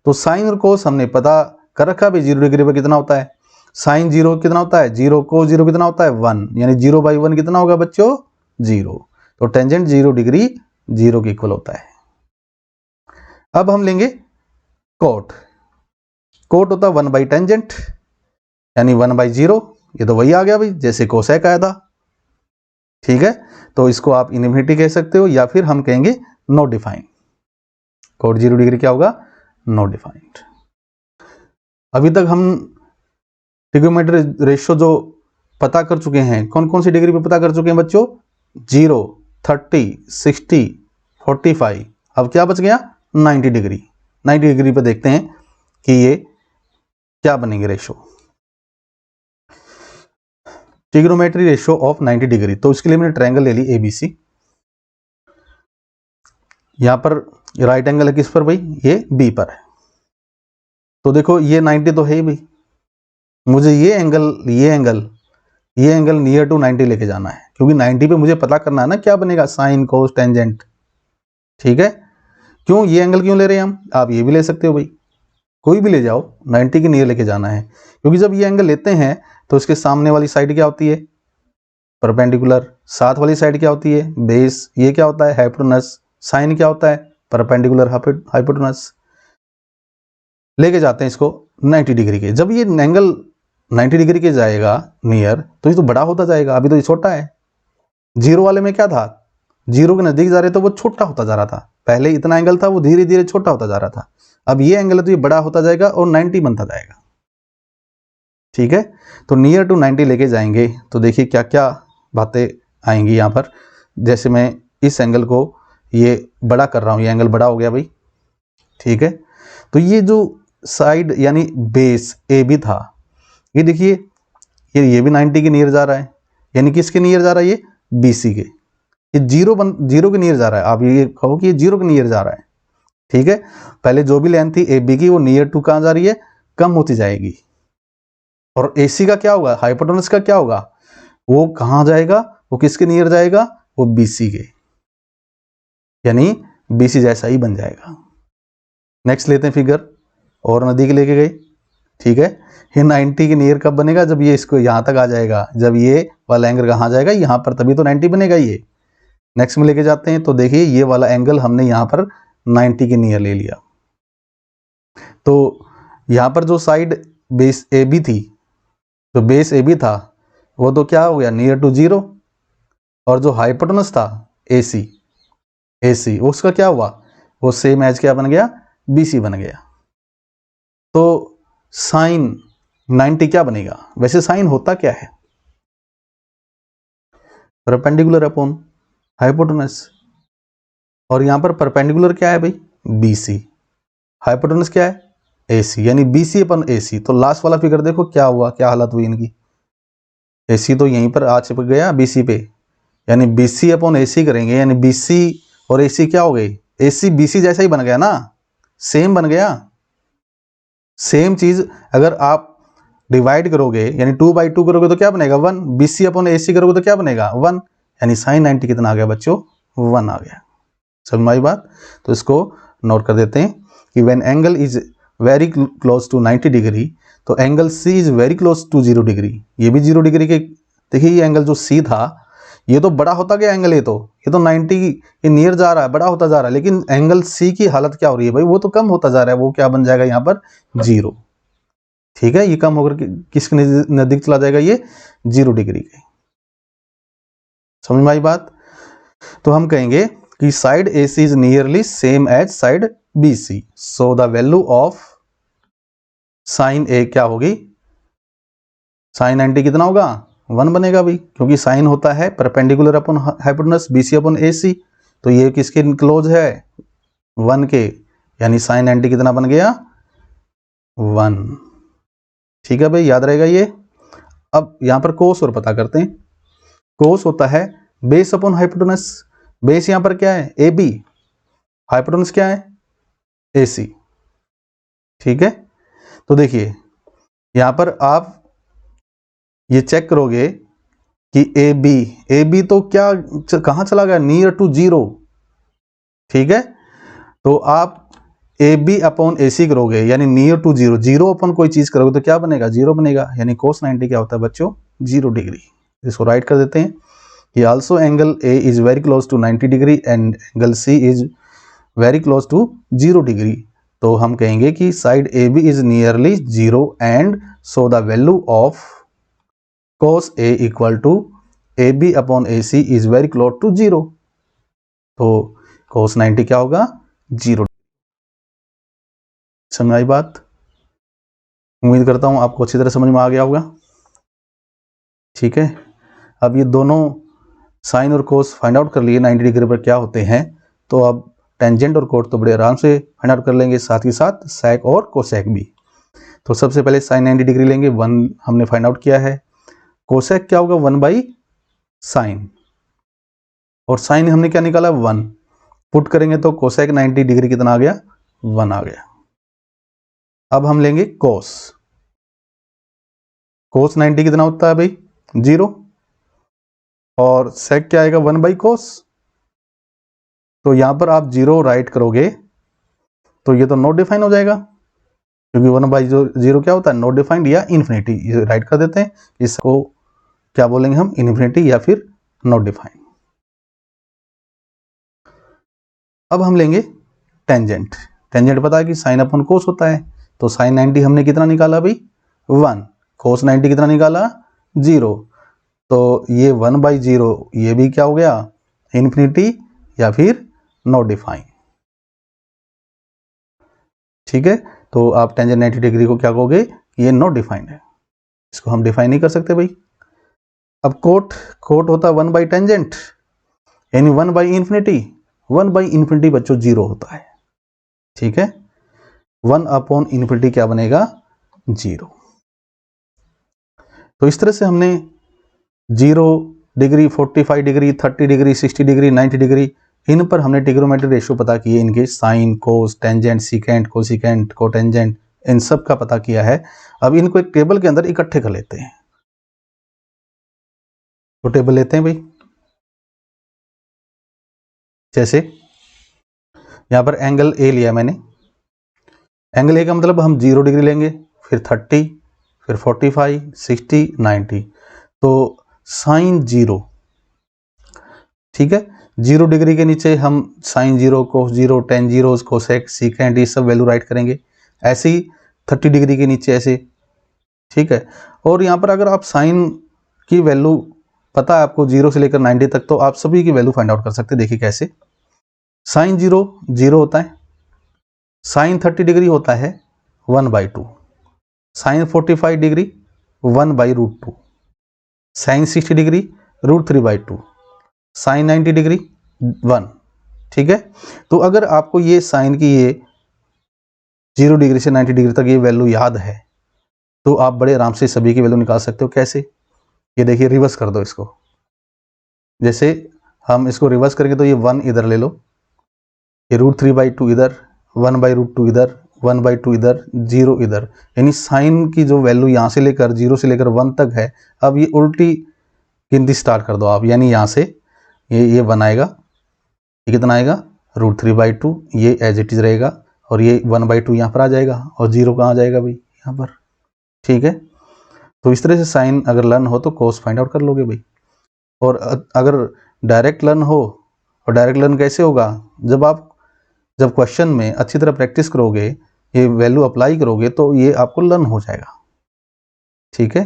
तो साइन और कोस हमने पता कर रखा भाई 0 डिग्री पर कितना होता है, साइन 0 कितना होता है 0, कोस 0 कितना होता है 1, यानी 0/1 कितना होगा बच्चों 0। तो टेंजेंट 0 डिग्री 0 के इक्वल होता है। अब हम लेंगे कोट, कोट होता है 1/टेंजेंट यानी 1/0, ये तो वही आ गया भाई जैसे कोसेक आया था। ठीक है, तो इसको आप इनफिनिटी कह सकते हो या फिर हम कहेंगे नॉट डिफाइंड। कोट 0 डिग्री क्या होगा नॉट डिफाइंड। अभी तक हम ट्रिग्नोमेट्री रेशियो जो पता कर चुके हैं, कौन कौन सी डिग्री पे पता कर चुके हैं बच्चों 0, 30, 60, 45, अब क्या बच गया 90 डिग्री। 90 डिग्री पे देखते हैं कि ये क्या बनेंगे ratio, trigonometry ratio of 90 degree. तो इसके लिए मैंने ट्रायंगल ले ली ABC। यहां पर राइट एंगल है किस पर भाई, ये B पर है। तो देखो ये 90 तो है ही भाई, मुझे ये एंगल नियर टू 90 लेके जाना है, क्योंकि 90 पे मुझे पता करना है ना क्या बनेगा, साइन कोस टेंजेंट। ठीक है, क्यों ये एंगल क्यों ले रहे हैं हम, आप ये भी ले सकते हो भाई, कोई भी ले जाओ, 90 के नियर लेके जाना है। क्योंकि जब ये एंगल लेते हैं तो इसके सामने वाली साइड क्या होती है, परपेंडिकुलर, साथ वाली साइड क्या होती है, बेस, ये क्या होता है, हाइपोटेनस, साइन क्या होता है, परपेंडिकुलर हाइपोटेनस। लेके जाते हैं इसको 90 डिग्री के। जब ये एंगल 90 डिग्री के जाएगा नियर, तो ये तो बड़ा होता जाएगा, अभी तो ये छोटा है। जीरो वाले में क्या था, जीरो के नजदीक जा रहे तो वो छोटा होता जा रहा था, पहले इतना एंगल था वो धीरे धीरे छोटा होता जा रहा था। अब ये एंगल है तो ये बड़ा होता जाएगा और 90 बनता जाएगा। ठीक है, तो नियर टू 90 लेके जाएंगे तो देखिए क्या क्या बातें आएंगी यहाँ पर। जैसे मैं इस एंगल को ये बड़ा कर रहा हूँ, ये एंगल बड़ा हो गया भाई। ठीक है, तो ये जो साइड यानी बेस AB था, ये देखिए ये भी 90 के नियर जा रहा है, यानी किसके नियर जा रहा है, ये BC के। ये जीरो के नियर जा रहा है, आप ये कहो कि ये 0 के नियर जा रहा है। ठीक है, पहले जो भी लेंथ थी AB की वो नियर टू कहाँ जा रही है, कम होती जाएगी। और AC का क्या होगा, हाइपोटेनस का क्या होगा, वो कहाँ जाएगा, वो किसके नियर जाएगा, वो BC के, यानी BC जैसा ही बन जाएगा। नेक्स्ट लेते हैं फिगर, और नदी के लेके गए। ठीक है, ये 90 के नियर कब बनेगा, जब ये इसको यहाँ तक आ जाएगा, जब ये वाला एंगल कहाँ जाएगा, यहाँ पर, तभी तो 90 बनेगा ये। नेक्स्ट में लेके जाते हैं तो देखिए ये वाला एंगल हमने यहाँ पर 90 के नियर ले लिया। तो यहाँ पर जो साइड बेस AB थी, जो बेस AB था वो तो क्या हो गया, नियर टू 0। और जो हाइपोटेनस था AC उसका क्या हुआ, वो सेम एज क्या बन गया, BC बन गया। तो साइन 90 क्या बनेगा, वैसे साइन होता क्या है, परपेंडिकुलर अपॉन हाइपोटेनस। और यहां पर परपेंडिकुलर क्या है भाई, BC, हाइपोटेनस क्या है, AC, यानी BC अपन AC। तो लास्ट वाला फिगर देखो क्या हुआ, क्या हालत हुई इनकी, AC तो यहीं पर आ चिपक गया BC पे, यानी BC अपॉन AC करेंगे, यानी BC और AC क्या हो गई, AC BC जैसा ही बन गया ना, सेम बन गया। सेम चीज अगर आप डिवाइड करोगे यानी 2/2 करोगे तो क्या बनेगा, 1। BC अपॉन AC करोगे तो क्या बनेगा, 1। यानी साइन 90 कितना आ गया बच्चों, 1 आ गया। समझ में आई बात। तो इसको नोट कर देते हैं कि when angle is very close to 90 degree, तो angle C is very close to 0 degree. ये भी 0 डिग्री के, देखिए ये एंगल जो C था ये तो बड़ा होता गया एंगल, ये तो 90 के नियर जा रहा है, बड़ा होता जा रहा है, लेकिन एंगल C की हालत क्या हो रही है भाई, वो तो कम होता जा रहा है, वो क्या बन जाएगा यहाँ पर, 0। ठीक है, ये कम होकर किसके नजदीक चला जाएगा, ये 0 डिग्री के। समझ में आई बात। तो हम कहेंगे कि side AC is nearly same as side BC, so the value of sine A क्या होगी, साइन 90 कितना होगा, 1 बनेगा भाई, क्योंकि साइन होता है perpendicular upon hypotenuse, BC upon AC। तो ये किसके क्लोज है, 1 के, यानी साइन 90 कितना बन गया, 1। ठीक है भाई, याद रहेगा ये। अब यहां पर कोस और पता करते हैं। कोस होता है बेस अपॉन हाइपोटेनस। बेस यहां पर क्या है, AB, हाइपोटेनस क्या है, AC। ठीक है, तो देखिए यहां पर आप ये चेक करोगे कि AB तो क्या कहां चला गया, नियर टू 0। ठीक है, तो आप AB अपॉन AC करोगे यानी नियर टू 0, 0 अपॉन कोई चीज करोगे तो क्या बनेगा, 0 बनेगा, यानी कोस 90 क्या होता है बच्चों, 0 डिग्री। इसको राइट कर देते हैं कि also angle A is very close to 90 degree and angle C is very close to 0 degree. तो हम कहेंगे कि side AB is nearly 0 and so the value of cos A equal to AB upon AC is very close to 0। तो cos 90 क्या होगा, 0। समझ आई बात, उम्मीद करता हूं आपको अच्छी तरह समझ में आ गया होगा। ठीक है, अब ये दोनों साइन और कोस फाइंड आउट कर लिए 90 डिग्री पर क्या होते हैं। तो अब टेंजेंट और कोट तो बड़े आराम से फाइंड आउट कर लेंगे, साथ ही साथ सेक और कोसेक भी। तो सबसे पहले साइन 90 डिग्री लेंगे, 1 हमने फाइंड आउट किया है। कोसेक क्या होगा, 1 बाई साइन, और साइन हमने क्या निकाला 1, पुट करेंगे तो कोसेक 90 डिग्री कितना आ गया, 1 आ गया। अब हम लेंगे कोस, कोस 90 कितना होता है भाई 0, और सेक क्या आएगा 1 बाई कोस। तो यहां पर आप 0 राइट करोगे तो ये तो नॉट डिफाइन हो जाएगा, क्योंकि 1 बाई 0 क्या होता है, नॉट डिफाइंड या इन्फिनिटी, राइट कर देते हैं। इसको क्या बोलेंगे हम, इन्फिनिटी या फिर नॉट डिफाइंड। अब हम लेंगे टेंजेंट, टेंजेंट पता है कि साइन अपॉन कोस होता है, तो साइन 90 हमने कितना निकाला भाई 1, कोस 90 कितना निकाला 0, तो ये 1 बाई 0 ये भी क्या हो गया, इन्फिनिटी या फिर नॉट डिफाइन। ठीक है, तो आप टेंजेंट 90 डिग्री को क्या कहोगे, ये नॉट डिफाइंड है, इसको हम डिफाइन नहीं कर सकते भाई। अब कोट, कोट होता है 1 बाई टेंजेंट, यानी 1 बाई इन्फिनिटी, 1 बाई इन्फिनिटी बच्चों 0 होता है। ठीक है, 1 अपॉन इन्फिनिटी क्या बनेगा 0। तो इस तरह से हमने 0 degree, 45 degree, 30 degree, 60 degree, 90 degree, इन पर हमने ट्रिग्नोमेट्रिक रेशियो पता किए, इनके sine, cos, tangent, secant, cosecant, cotangent, इन सब का पता किया है। अब इनको एक टेबल के अंदर इकट्ठे कर लेते हैं। तो टेबल लेते हैं भाई, जैसे यहां पर एंगल ए लिया मैंने, एंगल ए का मतलब हम 0 डिग्री लेंगे, फिर 30, फिर 45, 60, 90, तो साइन 0, ठीक है, 0 डिग्री के नीचे हम साइन 0, कोस 0, टेन 0, कोसेक, सीकेंट, ये सब वैल्यू राइट करेंगे। ऐसे ही 30 डिग्री के नीचे ऐसे, ठीक है। और यहाँ पर अगर आप साइन की वैल्यू पता है आपको 0 से लेकर 90 तक, तो आप सभी की वैल्यू फाइंड आउट कर सकते हैं। देखिए कैसे, साइन 0 0 होता है, साइन 30 डिग्री होता है 1/2, sine 45 degree 1/√2, sine 60 degree √3/2, sine 90 degree 1। ठीक है, तो अगर आपको ये साइन की ये 0 डिग्री से 90 डिग्री तक ये वैल्यू याद है, तो आप बड़े आराम से सभी की वैल्यू निकाल सकते हो। कैसे, ये देखिए रिवर्स कर दो इसको, जैसे हम इसको रिवर्स करेंगे तो ये 1 इधर ले लो, ये √3/2 इधर, 1/√2 इधर, 1/2 इधर, 0 इधर, यानी साइन की जो वैल्यू यहाँ से लेकर 0 से लेकर 1 तक है। अब ये उल्टी गिनती स्टार्ट कर दो आप, यानी यहाँ से ये बनाएगा, ये कितना आएगा √3/2, ये एज इट इज रहेगा, और ये 1/2 यहाँ पर आ जाएगा, और 0 कहाँ आ जाएगा भाई यहाँ पर। ठीक है, तो इस तरह से साइन अगर लर्न हो तो कोस फाइंड आउट कर लोगे भाई। और अगर डायरेक्ट लर्न हो, और डायरेक्ट लर्न कैसे होगा, जब क्वेश्चन में अच्छी तरह प्रैक्टिस करोगे, ये वैल्यू अप्लाई करोगे, तो ये आपको लर्न हो जाएगा। ठीक है,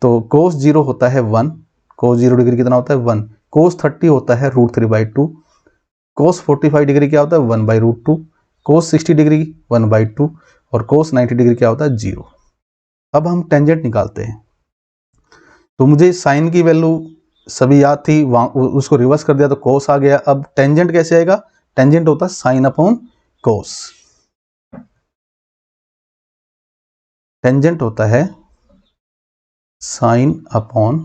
तो कोस 0 होता है 1, कोस 0 डिग्री कितना होता है 1, कोस 30 होता है √3/2, कोस 45 डिग्री क्या होता है 1/√2, कोस 60 डिग्री 1/2, और कोस 90 डिग्री क्या होता है 0। अब हम टेंजेंट निकालते हैं। तो मुझे साइन की वैल्यू सभी याद थी, उसको रिवर्स कर दिया तो कोस आ गया। अब टेंजेंट कैसे आएगा, टेंजेंट होता है साइन अपॉन कोस, टेंजेंट होता है साइन अपॉन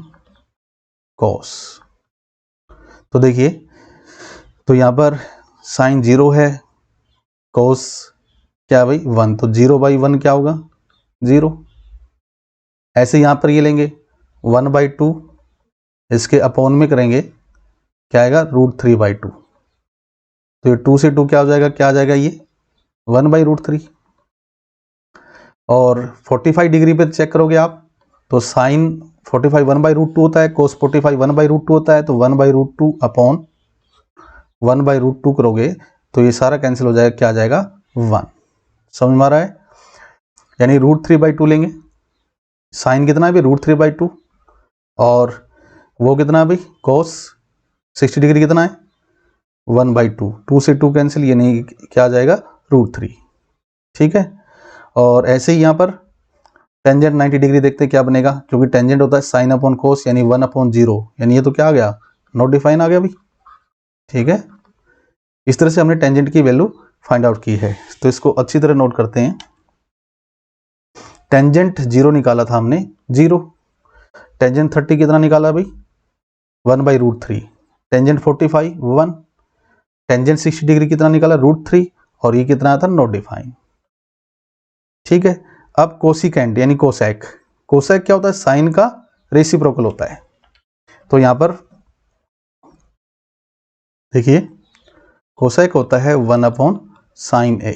कोस। तो देखिए, तो यहां पर साइन 0 है, कोस क्या भाई 1, तो 0/1 क्या होगा 0। ऐसे यहां पर ये लेंगे 1/2, इसके अपॉन में करेंगे क्या आएगा √3/2, तो ये 2 से 2 क्या हो जाएगा, क्या आ जाएगा ये 1/√3। और 45 डिग्री पे चेक करोगे आप, तो साइन 45 1/√2 होता है, कोस 45 1/√2 होता है, तो 1/√2 अपॉन 1/√2 करोगे तो ये सारा कैंसिल हो जाएगा, क्या आ जाएगा 1। समझ में आ रहा है, यानी √3/2 लेंगे, साइन कितना है भाई √3/2, और वो कितना है भाई कोस 60 डिग्री कितना है 1/2, 2 से 2 कैंसिल, यानी क्या आ जाएगा √3। ठीक है, और ऐसे ही यहाँ पर टेंजेंट 90 डिग्री देखते क्या बनेगा, क्योंकि टेंजेंट होता है साइन अपॉन कोस, यानी 1/0, यानी ये तो क्या आ गया नॉट डिफाइन आ गया भाई। ठीक है, इस तरह से हमने टेंजेंट की वैल्यू फाइंड आउट की है। तो इसको अच्छी तरह नोट करते हैं। टेंजेंट 0 निकाला था हमने, 0। टेंजेंट 30 कितना निकाला भाई, 1/√3। टेंजेंट 45 1। टेंजेंट 60 डिग्री कितना निकाला, √3। और ये कितना था, नॉट डिफाइन। ठीक है। अब कोसिकेंट यानी कोसेक, कोसेक क्या होता है, साइन का रेसिप्रोकल होता है। तो यहां पर देखिए कोसेक होता है 1/sin A।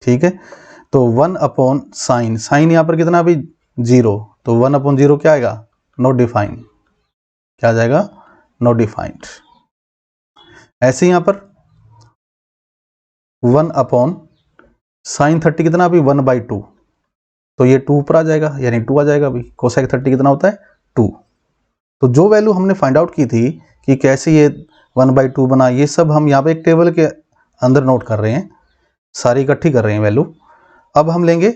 ठीक है। तो 1/sin, साइन यहां पर कितना अभी 0, तो 1/0 क्या आएगा, नॉट डिफाइन। क्या आ जाएगा, नॉट डिफाइंड। ऐसे यहां पर 1/sin 30 कितना अभी 1/2, तो ये 2 ऊपर आ जाएगा, यानी 2 आ जाएगा अभी। कोसेक 30 कितना होता है, 2। तो जो वैल्यू हमने फाइंड आउट की थी कि कैसे ये 1/2 बना, ये सब हम यहाँ पे एक टेबल के अंदर नोट कर रहे हैं, सारी इकट्ठी कर रहे हैं वैल्यू। अब हम लेंगे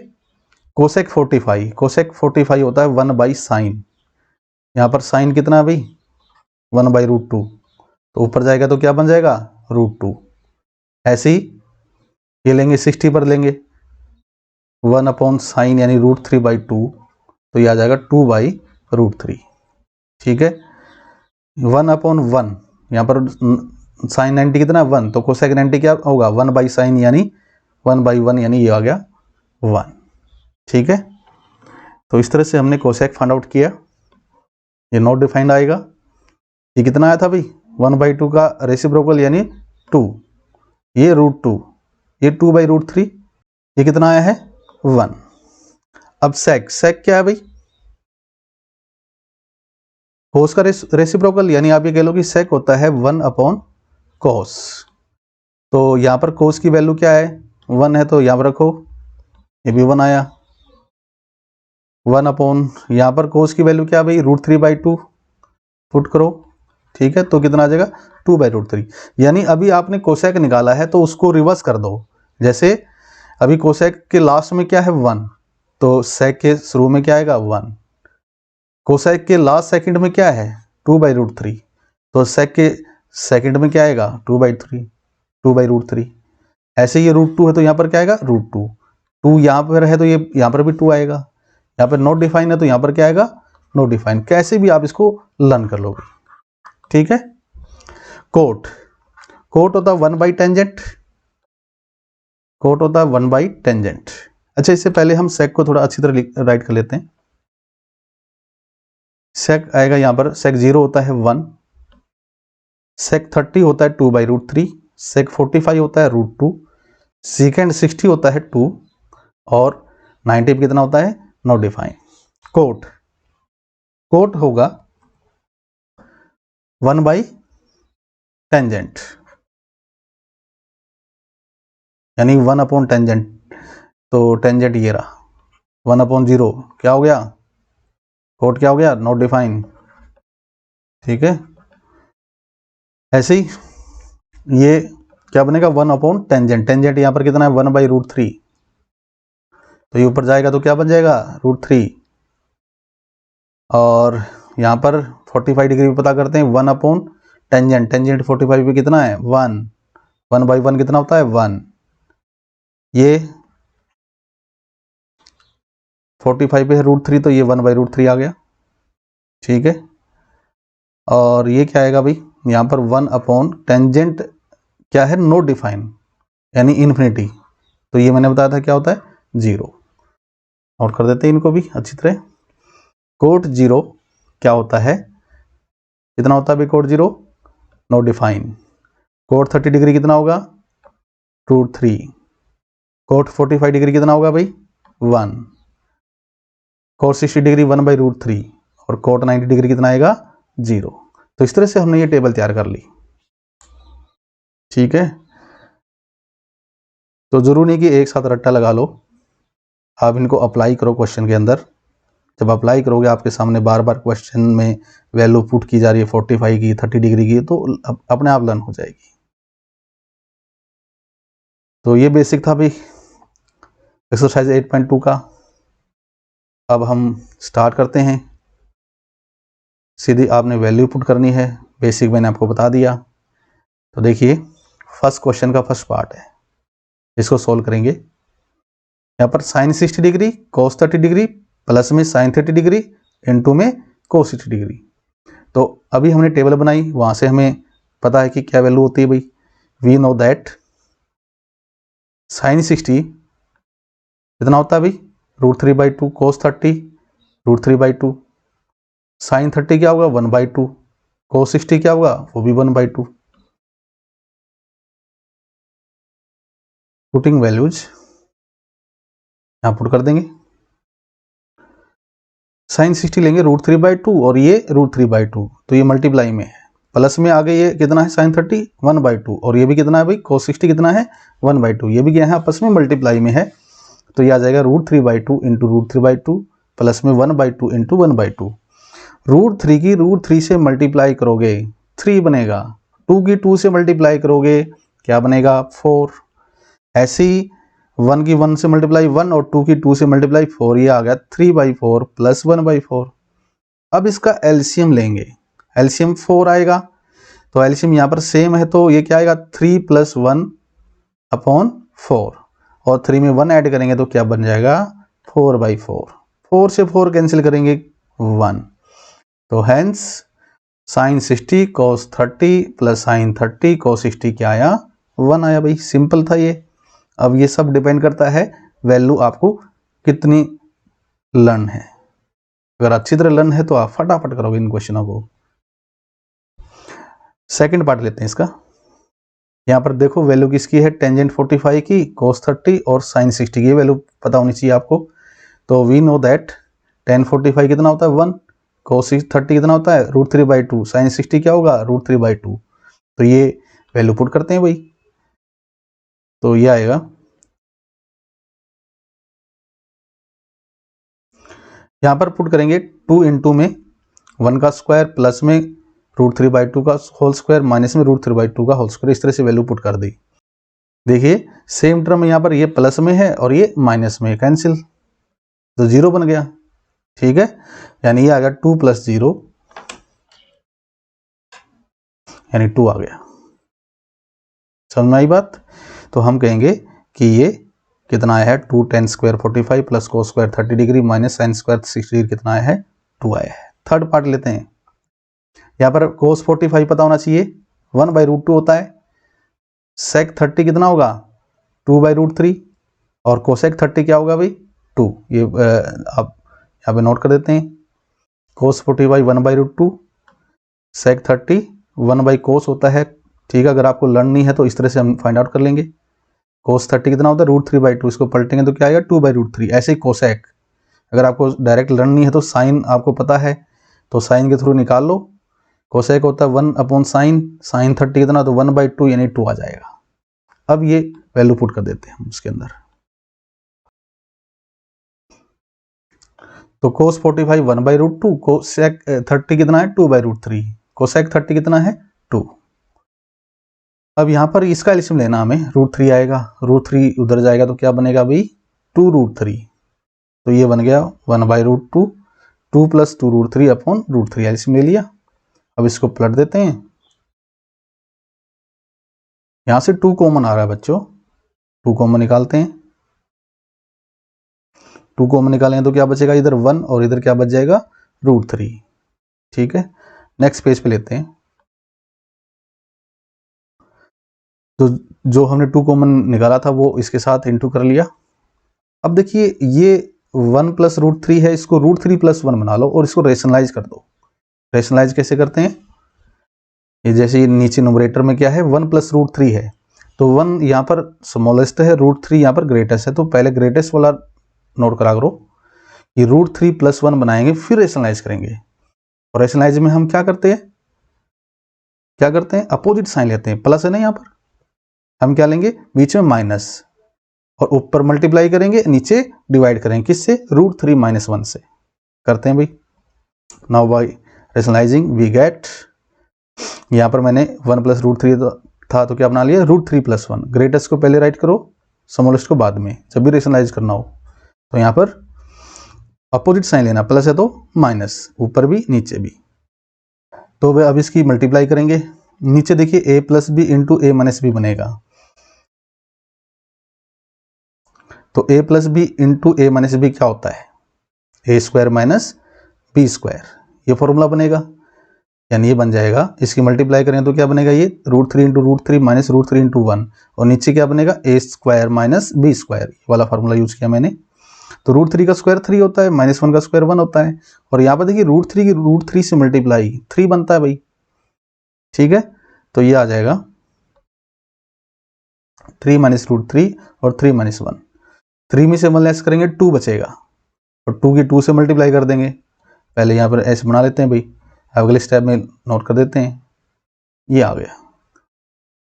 कोसेक 45। कोसेक 45 होता है 1/sin। यहाँ पर साइन कितना अभी 1/√2, तो ऊपर जाएगा तो क्या बन जाएगा, √2। ऐसे ही ये लेंगे 60 पर लेंगे 1/sin यानी √3/2, तो ये आ जाएगा 2/√3। ठीक है। 1/1, यहाँ पर साइन 90 कितना 1, तो कोसेक 90 क्या होगा 1/sin यानी 1/1, यानी ये आ गया 1। ठीक है। तो इस तरह से हमने कोसेक फाइंड आउट किया। ये नॉट डिफाइंड आएगा। ये कितना आया था भाई, 1/2 का रेसिप्रोकल यानी 2, ये √2, ये 2/√3, ये कितना आया है 1। अब सेक, सेक क्या है भाई, कोस का रेसिप्रोकल, यानी आप ये कह लो कि सेक होता है 1/cos। तो यहां पर कोस की वैल्यू क्या है, 1 है, तो यहां पर रखो, ये भी 1 आया। 1/, यहां पर कोस की वैल्यू क्या है भाई, √3/2 पुट करो। ठीक है। तो कितना आ जाएगा 2/√3। यानी अभी आपने कोसेक निकाला है तो उसको रिवर्स कर दो। जैसे अभी कोसेक के लास्ट में क्या है 1, तो सेक के शुरू में क्या आएगा 1। कोसेक के लास्ट सेकंड में क्या है 2/√3, तो सेक के सेकंड में क्या आएगा 2/3। ऐसे ये √2 है तो यहाँ पर क्या आएगा √2। 2 यहाँ पर है तो ये यहाँ पर भी 2 आएगा। यहाँ पर नॉट डिफाइन है तो यहाँ पर क्या आएगा, नॉट डिफाइन। कैसे भी आप इसको लर्न कर लोगे। ठीक है। कोट, कोट होता है 1/टेंजेंट, कोट होता है 1/टेंजेंट। अच्छा, इससे पहले हम सेक को थोड़ा अच्छी तरह राइट कर लेते हैं। सेक आएगा यहाँ पर, सेक 0 होता है 1, सेक 30 होता है 2/√3, सेक 45 होता है √2, सेकेंड 60 होता है 2, और 90 कितना होता है, नॉट डिफाइन। कोट, कोट होगा 1/टेंजेंट, यानी 1/टेंजेंट। तो टेंजेंट ये रहा 1/0, क्या हो गया, कोट क्या हो गया, नॉट डिफाइन। ठीक है। ऐसे ही ये क्या बनेगा 1/टेंजेंट, टेंजेंट यहाँ पर कितना है 1/√3, तो ये ऊपर जाएगा तो क्या बन जाएगा √3। और यहाँ पर 45 डिग्री भी पता करते हैं, 1/टेंजेंट, टेंजेंट 45 पे कितना है 1, 1/1 कितना होता है 1। ये 45 पे है √3, तो ये 1/√3 आ गया। ठीक है। और ये क्या आएगा भाई, यहाँ पर 1/टेंजेंट क्या है, नॉट डिफाइन, यानी इन्फिनिटी, तो ये मैंने बताया था क्या होता है 0। और कर देते हैं इनको भी अच्छी तरह। कोट 0 क्या होता है, कितना होता है भाई cot 0, not define. Cot 30 degree कितना होगा √3, कोट 45 डिग्री कितना होगा भाई 1, कोट 60 डिग्री 1/√3, और कोट 90 डिग्री कितना आएगा 0। तो इस तरह से हमने ये टेबल तैयार कर ली। ठीक है। तो जरूरी नहीं कि एक साथ रट्टा लगा लो, आप इनको अप्लाई करो क्वेश्चन के अंदर। जब अप्लाई करोगे आपके सामने बार बार क्वेश्चन में वैल्यू पुट की जा रही है 45 की 30 डिग्री की, तो अपने आप लर्न हो जाएगी। तो ये बेसिक था भाई एक्सरसाइज 8.2 का। अब हम स्टार्ट करते हैं। सीधी आपने वैल्यू पुट करनी है, बेसिक मैंने आपको बता दिया। तो देखिए फर्स्ट क्वेश्चन का फर्स्ट पार्ट है, इसको सोल्व करेंगे। यहाँ पर साइन 60 डिग्री cos 30 डिग्री प्लस में साइन 30 डिग्री इनटू में cos 60 डिग्री। तो अभी हमने टेबल बनाई, वहां से हमें पता है कि क्या वैल्यू होती है भाई। वी नो दैट साइन 60 कितना होता है भाई, √3/2 cos 30 √3/2, साइन 30 क्या होगा 1/2, cos 60 क्या होगा वो भी 1/2। पुटिंग वैल्यूज यहाँ पुट कर देंगे। साइन 60 लेंगे √3/2 और ये √3/2, तो ये मल्टीप्लाई में है। प्लस में आगे ये कितना है साइन 30 1/2 और ये भी कितना है भाई cos 60 कितना है 1/2, ये भी क्या है आपस में मल्टीप्लाई में है। तो ये आ जाएगा √3/2 इंटू √3/2 प्लस में 1/2 इंटू 1/2। √3 की √3 से मल्टीप्लाई करोगे 3 बनेगा, 2 की 2 से मल्टीप्लाई करोगे क्या बनेगा 4, ऐसे ही 1 की 1 से मल्टीप्लाई 1 और 2 की 2 से मल्टीप्लाई 4, ये आ गया 3/4 प्लस 1/4। अब इसका एलसीएम लेंगे, एलसीएम 4 आएगा, तो एलसीएम यहाँ पर सेम है तो ये क्या आएगा 3 + 1/4 और 3 में 1 ऐड करेंगे तो क्या बन जाएगा 4/4। 4 से 4 कैंसिल करेंगे 1, तो hence sine 60 cos 30 plus sine 30 cos 60 क्या आया 1 आया भाई, सिंपल था ये। अब ये सब डिपेंड करता है वैल्यू आपको कितनी लर्न है। अगर अच्छी तरह लर्न है तो आप फटाफट करोगे इन क्वेश्चनों को। सेकंड पार्ट लेते हैं इसका। यहाँ पर देखो वैल्यू किसकी है, टेंजेंट 45 की, cos 30 और साइन 60 की वैल्यू पता होनी चाहिए आपको। तो वी नो दैट tan 45 कितना होता है 1, cos 30 कितना होता है √3/2, साइन 60 क्या होगा √3/2। तो ये वैल्यू पुट करते हैं भाई, तो ये आएगा यहाँ पर पुट करेंगे 2 इंटू में 1 का स्क्वायर प्लस में √3/2 का होल स्क्वायर माइनस में √3/2 का होल स्क्वायर, इस तरह से वैल्यू पुट कर दी। देखिए सेम टर्म यहाँ पर ये प्लस में है और ये माइनस में, कैंसिल तो 0 बन गया, ठीक है। यानी ये आ गया 2 + 0 यानी 2 आ गया। समझ में आई बात। तो हम कहेंगे कि ये कितना आया है 2 tan square 45 plus cos square 30 degree minus sine square 60 degree कितना आया है 2 आया है। थर्ड पार्ट लेते हैं। यहाँ पर cos 45 पता होना चाहिए 1/√2 होता है, sec 30 कितना होगा 2/√3 और cosec 30 क्या होगा भाई 2। ये आप यहाँ पे नोट कर देते हैं, cos 45 1/√2, sec 30 1/cos होता है, ठीक है। अगर आपको लर्न नहीं है तो इस तरह से हम फाइंड आउट कर लेंगे। cos 30 कितना होता है √3/2, इसको पलटेंगे तो क्या आएगा 2/√3। ऐसे ही कोसेक, अगर आपको डायरेक्ट लर्न नहीं है तो साइन आपको पता है तो साइन के थ्रू निकाल लो। कोसेक होता है 1/sin, साइन 30 कितना तो 1/2 यानी 2 आ जाएगा। अब ये वैल्यू पुट कर देते हैं हम उसके अंदर। तो cos 45 1/√2, कोसेक 30 कितना है 2/√3, कोसेक 30 कितना है 2। अब यहाँ पर इसका एलसीएम लेना हमें, √3 आएगा, √3 उधर जाएगा तो क्या बनेगा भाई 2√3, तो ये बन गया 1/√2, 2 + 2√3/√3 एलसीएम ले लिया। अब इसको पलट देते हैं, यहाँ से 2 कॉमन आ रहा है बच्चों, 2 कॉमन निकालते हैं। 2 कॉमन निकालेंगे तो क्या बचेगा इधर 1 और इधर क्या बच जाएगा √3, ठीक है। नेक्स्ट पेज पे लेते हैं। तो जो हमने 2 कॉमन निकाला था वो इसके साथ इंटू कर लिया। अब देखिए ये 1 + √3 है, इसको √3 + 1 बना लो और इसको रेशनलाइज कर दो। रेशनलाइज कैसे करते हैं, ये जैसे नीचे न्यूमरेटर में क्या है 1 + √3 है, तो 1 यहाँ पर स्मॉलेस्ट है, √3 यहाँ पर ग्रेटेस्ट है, तो पहले ग्रेटेस्ट वाला नोट करा करो। ये √3 + 1 बनाएंगे फिर रेशनलाइज करेंगे। और रेशनलाइज में हम क्या करते हैं अपोजिट साइन लेते हैं, प्लस है ना यहाँ पर, हम क्या लेंगे बीच में माइनस और ऊपर मल्टीप्लाई करेंगे नीचे डिवाइड करेंगे, किससे √3 - 1 से करते हैं भाई। Now by rationalising we get, यहाँ पर मैंने 1 + √3 था तो क्या बना लिया √3 + 1, ग्रेटेस्ट को पहले राइट करो स्मॉलेस्ट को बाद में, जब भी रेशनलाइज करना हो। तो यहाँ पर अपोजिट साइन लेना, प्लस है तो माइनस, ऊपर भी नीचे भी। तो अब इसकी मल्टीप्लाई करेंगे, नीचे देखिए ए प्लस बी इंटू ए माइनस बी बनेगा, तो ए प्लस बी इंटू ए माइनस बी क्या होता है, a square minus B square, ये फॉर्मूला बनेगा, यानी ये बन जाएगा। इसकी मल्टीप्लाई करें तो क्या बनेगा, ये √3 इंटू √3 माइनस √3 इंटू 1, और नीचे क्या बनेगा, ए स्क्वायर माइनस बी स्क्वायर, ये वाला फॉर्मूला यूज किया मैंने। तो √3 का स्क्वायर 3 होता है, -1 का स्क्वायर 1 होता है, और यहाँ पर देखिए √3 की √3 से मल्टीप्लाई 3 बनता है भाई, ठीक है। तो ये आ जाएगा 3 माइनस √3 और 3 माइनस 1, 3 में से माइनस करेंगे 2 बचेगा, और 2 की 2 से मल्टीप्लाई कर देंगे। पहले यहाँ पर ऐसे बना लेते हैं भाई, अगले स्टेप में नोट कर देते हैं, ये आ गया।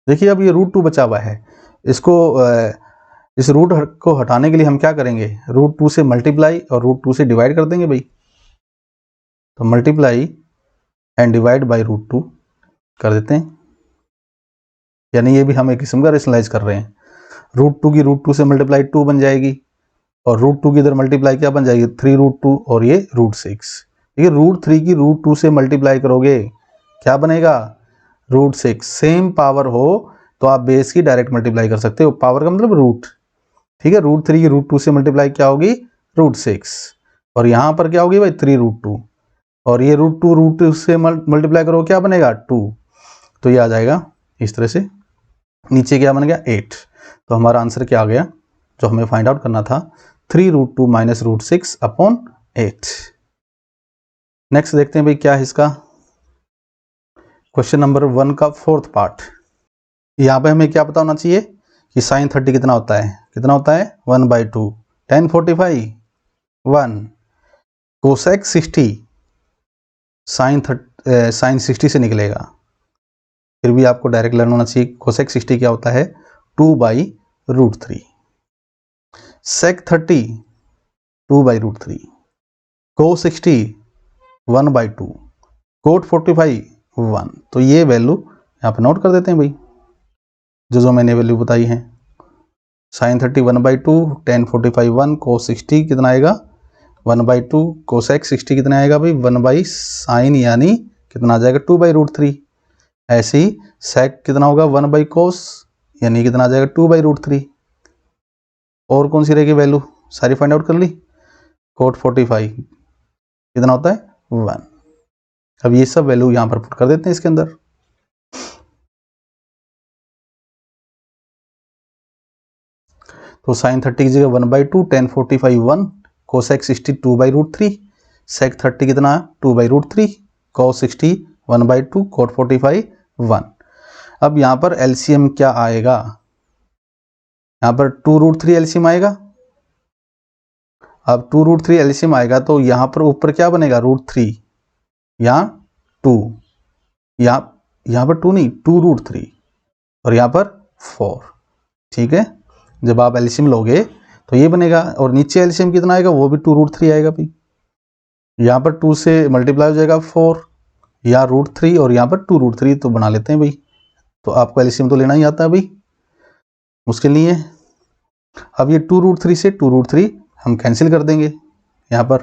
देखिए अब ये √2 बचा हुआ है, इसको इस रूट को हटाने के लिए हम क्या करेंगे, √2 से मल्टीप्लाई और √2 से डिवाइड कर देंगे भाई। तो मल्टीप्लाई एंड डिवाइड बाई √2 कर देते हैं, यानी ये भी हम एक किस्म का रेशनलाइज कर रहे हैं। √2 की √2 से मल्टीप्लाई 2 बन जाएगी, और √2 की इधर मल्टीप्लाई क्या बन जाएगी, 3√2, और ये √6। ये √3 की √2 से मल्टीप्लाई करोगे क्या बनेगा, √6। सेम पावर हो तो आप बेस की डायरेक्ट मल्टीप्लाई कर सकते हो, पावर का मतलब रूट, ठीक है। √3 की √2 से मल्टीप्लाई क्या होगी, √6, और यहाँ पर क्या होगी भाई 3√2, और ये √2 से मल्टीप्लाई करो क्या बनेगा 2, तो ये आ जाएगा इस तरह से। नीचे क्या बन गया 8, तो हमारा आंसर क्या आ गया जो हमें फाइंड आउट करना था, 3√2 माइनस √6 अपॉन 8। नेक्स्ट देखते हैं भाई क्या है इसका, क्वेश्चन नंबर 1 का 4th पार्ट। यहाँ पे हमें क्या पता होना चाहिए कि sin 30 कितना होता है, 1/2, tan 45 1, cosec 60 sin 60 से निकलेगा, फिर भी आपको डायरेक्ट लर्न होना चाहिए। cosec 60 क्या होता है, 2/√3, sec 30 2/√3, cos 60 1/2, cot 45 1। तो ये वैल्यू यहाँ पे नोट कर देते हैं भाई, जो मैंने वैल्यू बताई है। sin 30 1/2, tan 45 1, cos 60 कितना आएगा 1/2, cosec 60 कितना आएगा भाई 1/sin, यानी कितना आ जाएगा 2/√3। ऐसे ही sec कितना होगा 1/cos, यानी कितना आ जाएगा 2/√3। और कौन सी रहेगी वैल्यू, सारी फाइंड आउट कर ली। cot 45 कितना होता है 1। अब ये सब वैल्यू यहाँ पर पुट कर देते हैं इसके अंदर। तो sin 30 की जगह 1/2, tan 45 1, cosec 60 2/√3, sec 30 कितना 2/√3, cos 60 1/2, cot 45 1। अब यहाँ पर LCM क्या आएगा, यहाँ पर 2√3 LCM आएगा। अब 2√3 LCM आएगा तो यहाँ पर ऊपर क्या बनेगा √3, यहाँ 2, यहाँ पर 2 नहीं 2√3, और यहाँ पर 4, ठीक है। जब आप एलसीएम लोगे तो ये बनेगा, और नीचे एलसीएम कितना आएगा, वो भी 2√3 आएगा भाई। यहाँ पर 2 से मल्टीप्लाई हो जाएगा 4, यहाँ √3, और यहाँ पर 2√3, तो बना लेते हैं भाई। तो आपको एलसीएम तो लेना ही आता है भाई, मुश्किल नहीं है। अब ये 2√3 से 2√3 हम कैंसिल कर देंगे, यहाँ पर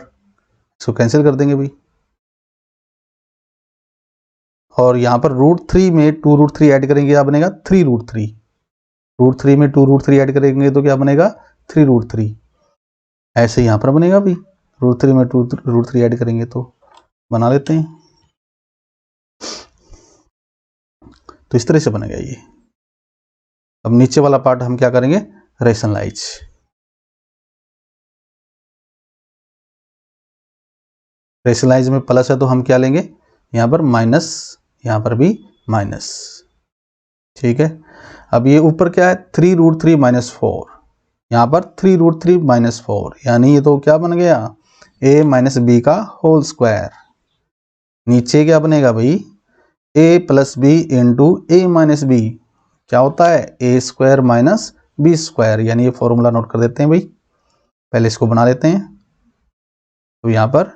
इसको कैंसिल कर देंगे भाई, और यहाँ पर √3 में 2√3 ऐड करेंगे क्या बनेगा 3√3, √3 में 2√3 ऐड करेंगे तो क्या बनेगा 3√3। ऐसे यहाँ पर बनेगा भाई, √3 में 2√3 ऐड करेंगे तो बना लेते हैं। तो इस तरह से बनेगा ये। अब नीचे वाला पार्ट हम क्या करेंगे, रेशनलाइज। रेशनलाइज में प्लस है तो हम क्या लेंगे, यहाँ पर माइनस, यहाँ पर भी माइनस, ठीक है। अब ये ऊपर क्या है 3√3 माइनस 4, यहाँ पर 3√3 माइनस 4, यानी ये तो क्या बन गया a माइनस बी का होल स्क्वायर। नीचे क्या बनेगा भाई a plus B into A minus B, क्या होता है a square minus B square, यानी ये फॉर्मूला नोट कर देते हैं भाई। पहले इसको बना लेते हैं। तो यहाँ पर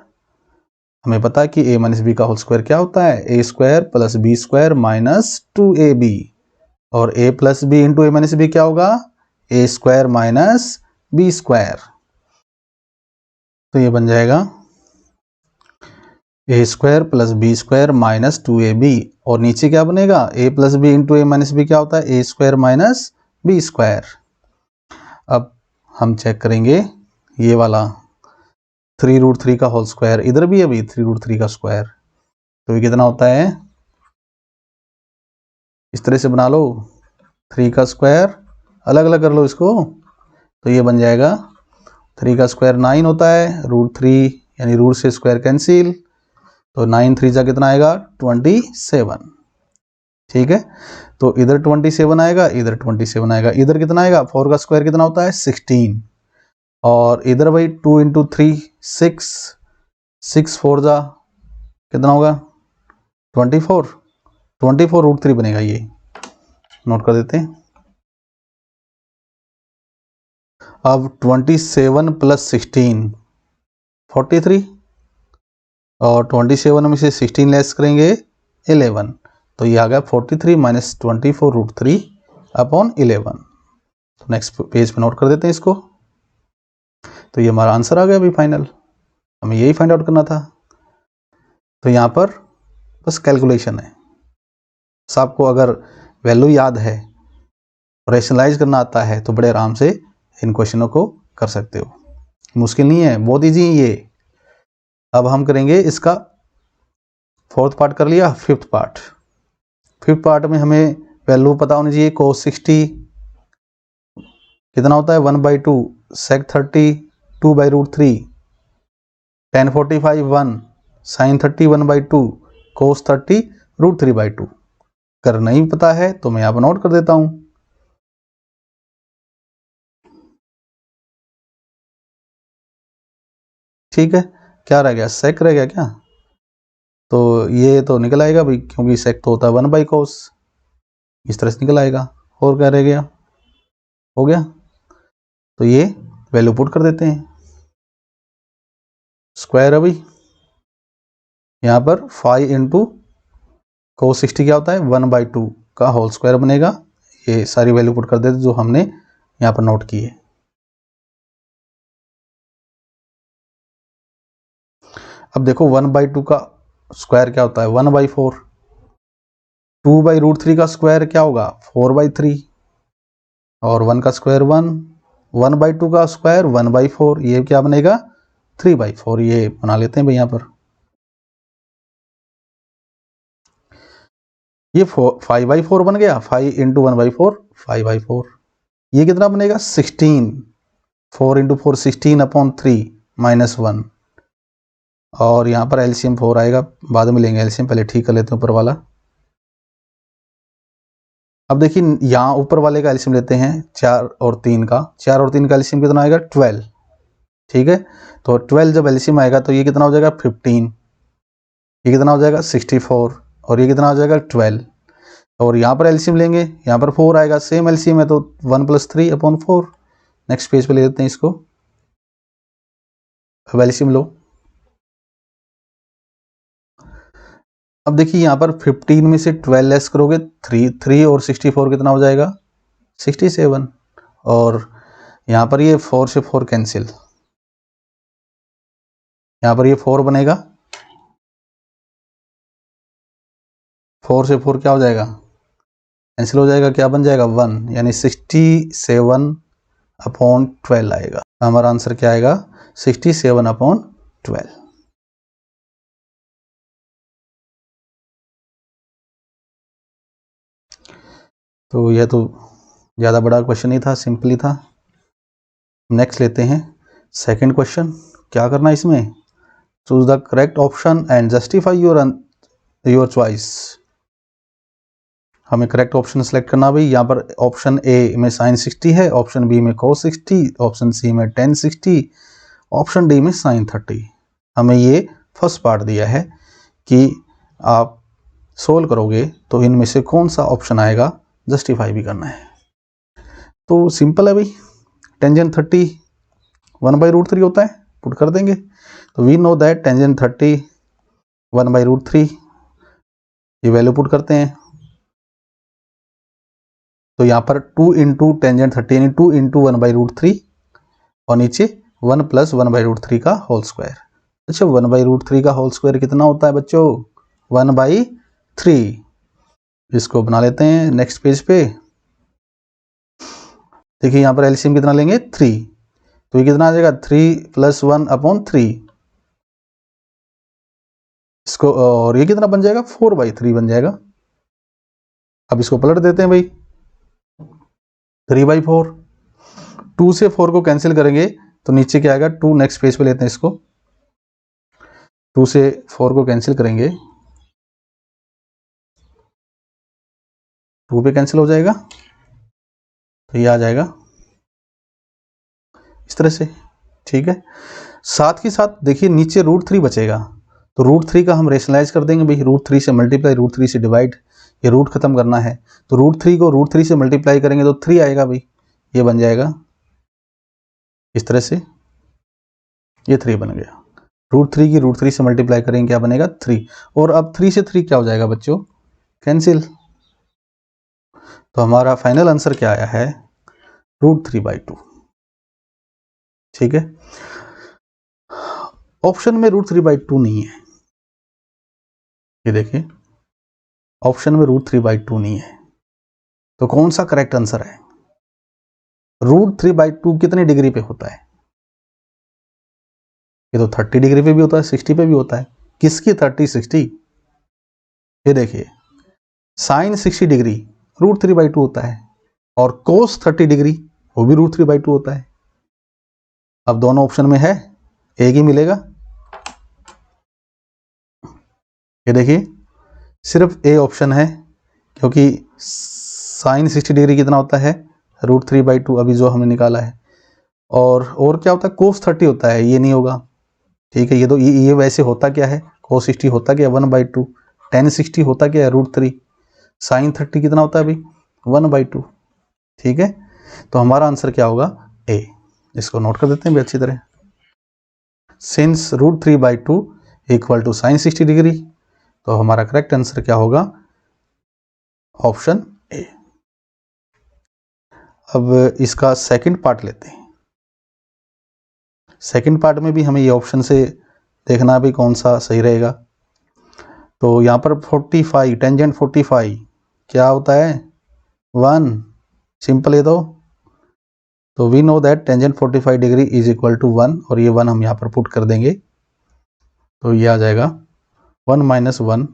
हमें पता है कि a माइनस बी का होल स्क्वायर क्या होता है, a square plus b square minus 2ab, और a plus B into A minus B क्या होगा a square minus B square. तो ये बन जाएगा a square plus b square minus 2ab, और नीचे क्या बनेगा, a plus B into A minus B क्या होता है, a square minus B square. अब हम चेक करेंगे ये वाला 3√3 का होल स्क्वायर, इधर भी अभी 3√3 का स्क्वायर, तो ये कितना होता है, इस तरह से बना लो, 3 का स्क्वायर अलग अलग कर लो इसको, तो ये बन जाएगा 3 का स्क्वायर 9 होता है, √3 यानी रूट से स्क्वायर कैंसिल, तो 9 3 जा कितना आएगा 27। ठीक है, तो इधर 27 आएगा, इधर 27 आएगा, इधर कितना आएगा, 4 का स्क्वायर कितना होता है 16, और इधर भाई 2 इंटू 3 6, 6 4 जा कितना होगा 24, 24√3 बनेगा, ये नोट कर देते हैं। अब 27 प्लस 16 43, और 27 में से 16 लेस करेंगे 11, तो ये आ गया 43 माइनस 24√3 अपॉन 11। तो नेक्स्ट पेज पे नोट कर देते हैं इसको, तो ये हमारा आंसर आ गया अभी फाइनल, हमें यही फाइंड आउट करना था। तो यहाँ पर बस कैलकुलेशन है, आपको अगर वैल्यू याद है, रैशनलाइज करना आता है, तो बड़े आराम से इन क्वेश्चनों को कर सकते हो, मुश्किल नहीं है, बहुत ईजी है ये। अब हम करेंगे इसका फोर्थ पार्ट कर लिया, फिफ्थ पार्ट में हमें वैल्यू पता होनी चाहिए, cos 60 कितना होता है 1/2, sec 30 2/√3, tan 45 1, sin 30 1/2, cos 30 √3/2। अगर नहीं पता है तो मैं यहाँ पर नोट कर देता हूँ। ठीक है, क्या रह गया, sec रह गया क्या, तो ये तो निकल आएगा भाई, क्योंकि sec तो होता है 1/cos, इस तरह से निकल आएगा। और क्या रह गया, हो गया, तो ये वैल्यू पुट कर देते हैं, स्क्वायर अभी यहाँ पर 5 इंटू cos 60 क्या होता है 1/2 का होल स्क्वायर बनेगा, ये सारी वैल्यू पुट कर देते जो हमने यहाँ पर नोट की है। अब देखो 1/2 का स्क्वायर क्या होता है 1/4, 2/√3 का स्क्वायर क्या होगा 4/3, और 1 का स्क्वायर 1, 1/2 का स्क्वायर 1/4, ये क्या बनेगा 3/4, ये बना लेते हैं भाई यहाँ पर। ये 5/4 बन गया, 5 इंटू 1/4 5/4, ये कितना बनेगा 16, 4 इंटू 4 16 अपॉन 3 माइनस 1, और यहाँ पर एलसीएम 4 आएगा, बाद में लेंगे एलसीएम, पहले ठीक कर लेते हैं ऊपर वाला। अब देखिए यहाँ ऊपर वाले का एलसीएम लेते हैं 4 और 3 का, 4 और 3 का एलसीएम कितना आएगा 12। ठीक है, तो 12 जब एलसीएम आएगा तो ये कितना हो जाएगा 15, ये कितना हो जाएगा 64, और ये कितना हो जाएगा 12, और यहाँ पर एलसीएम लेंगे, यहाँ पर 4 आएगा, सेम एलसीएम है तो 1 + 3 अपॉन 4। नेक्स्ट पेज पे ले लेते हैं इसको, अब एलसीएम लो। अब देखिए यहाँ पर 15 में से 12 लेस करोगे 3 और 64 कितना हो जाएगा 67, और यहाँ पर ये 4 से 4 कैंसिल, यहाँ पर ये 4 बनेगा, 4 से 4 क्या हो जाएगा कैंसिल हो जाएगा, क्या बन जाएगा 1, यानी 67 अपॉन 12 आएगा। हमारा आंसर क्या आएगा 67 अपॉन 12। तो यह तो ज़्यादा बड़ा क्वेश्चन नहीं था, सिंपली था। नेक्स्ट लेते हैं सेकंड क्वेश्चन, क्या करना है इसमें, choose the correct option and justify your choice. हमें करेक्ट ऑप्शन सेलेक्ट करना भाई, यहाँ पर ऑप्शन ए में sin 60 है, ऑप्शन बी में cos 60, ऑप्शन सी में tan 60, ऑप्शन डी में sin 30। हमें ये फर्स्ट पार्ट दिया है कि आप सोल्व करोगे तो इनमें से कौन सा ऑप्शन आएगा, जस्टिफाई भी करना है। तो सिंपल है भाई, टेंजेंट 30 1/√3 होता है, पुट कर देंगे, तो वी नो दैट टेंजेंट 30 1/√3, ये वैल्यू पुट करते हैं, तो यहाँ पर 2 इंटू टेंजेंट 30 यानी 2 इंटू 1/√3, और नीचे 1 + 1/√3 का होल स्क्वायर। अच्छा 1/√3 का होल स्क्वायर कितना होता है बच्चों? 1/3। इसको बना लेते हैं नेक्स्ट पेज पे। देखिए यहाँ पर एलसीएम कितना लेंगे? 3, तो ये कितना आ जाएगा? 3 + 1/3। इसको और ये कितना बन जाएगा? 4/3 बन जाएगा। अब इसको पलट देते हैं भाई, 3/4। 2 से 4 को कैंसिल करेंगे तो नीचे क्या आएगा? 2। नेक्स्ट पेज पे लेते हैं इसको। 2 से 4 को कैंसिल करेंगे, 2 पे कैंसिल हो जाएगा, तो ये आ जाएगा इस तरह से। ठीक है, साथ ही साथ देखिए नीचे √3 बचेगा, तो √3 का हम रेशनलाइज कर देंगे भाई। √3 से मल्टीप्लाई, √3 से डिवाइड, ये रूट खत्म करना है, तो √3 को √3 से मल्टीप्लाई करेंगे तो 3 आएगा भाई, ये बन जाएगा इस तरह से, ये 3 बन गया। √3 की √3 से मल्टीप्लाई करेंगे, क्या बनेगा? 3। और अब 3 से 3 क्या हो जाएगा बच्चों? कैंसिल। तो हमारा फाइनल आंसर क्या आया है? √3/2। ठीक है, ऑप्शन में √3/2 नहीं है, ये देखिए ऑप्शन में √3/2 नहीं है, तो कौन सा करेक्ट आंसर है? √3/2 कितने डिग्री पे होता है? ये तो 30 डिग्री पे भी होता है, 60 पे भी होता है। किसकी 30 60? ये देखिए साइन 60 डिग्री √3/2 होता है, और कोस 30 डिग्री वो भी √3/2 होता है। अब दोनों ऑप्शन में है, एक ही मिलेगा। ये देखिए सिर्फ ए ऑप्शन है, क्योंकि साइन 60 डिग्री कितना होता है? √3/2, अभी जो हमने निकाला है। और क्या होता है? कोस 30 होता है, ये नहीं होगा। ठीक है, ये तो ये वैसे होता क्या है? कोस 60 होता क्या है? 1/2। tan 60 होता क्या है? √3। साइन 30 कितना होता है भाई? 1/2। ठीक है, तो हमारा आंसर क्या होगा? ए। इसको नोट कर देते हैं भी अच्छी तरह। सिंस √3/2 = साइन 60 डिग्री, तो हमारा करेक्ट आंसर क्या होगा? Option A. अब इसका सेकंड पार्ट लेते हैं। सेकंड पार्ट में भी हमें ये ऑप्शन से देखना भी कौन सा सही रहेगा। तो यहाँ पर 45, टेंजेंट 45 क्या होता है? 1। सिंपल है, तो we know that tangent 45 degree = 1, और ये 1 हम यहाँ पर पुट कर देंगे, तो ये आ जाएगा 1 - 1/1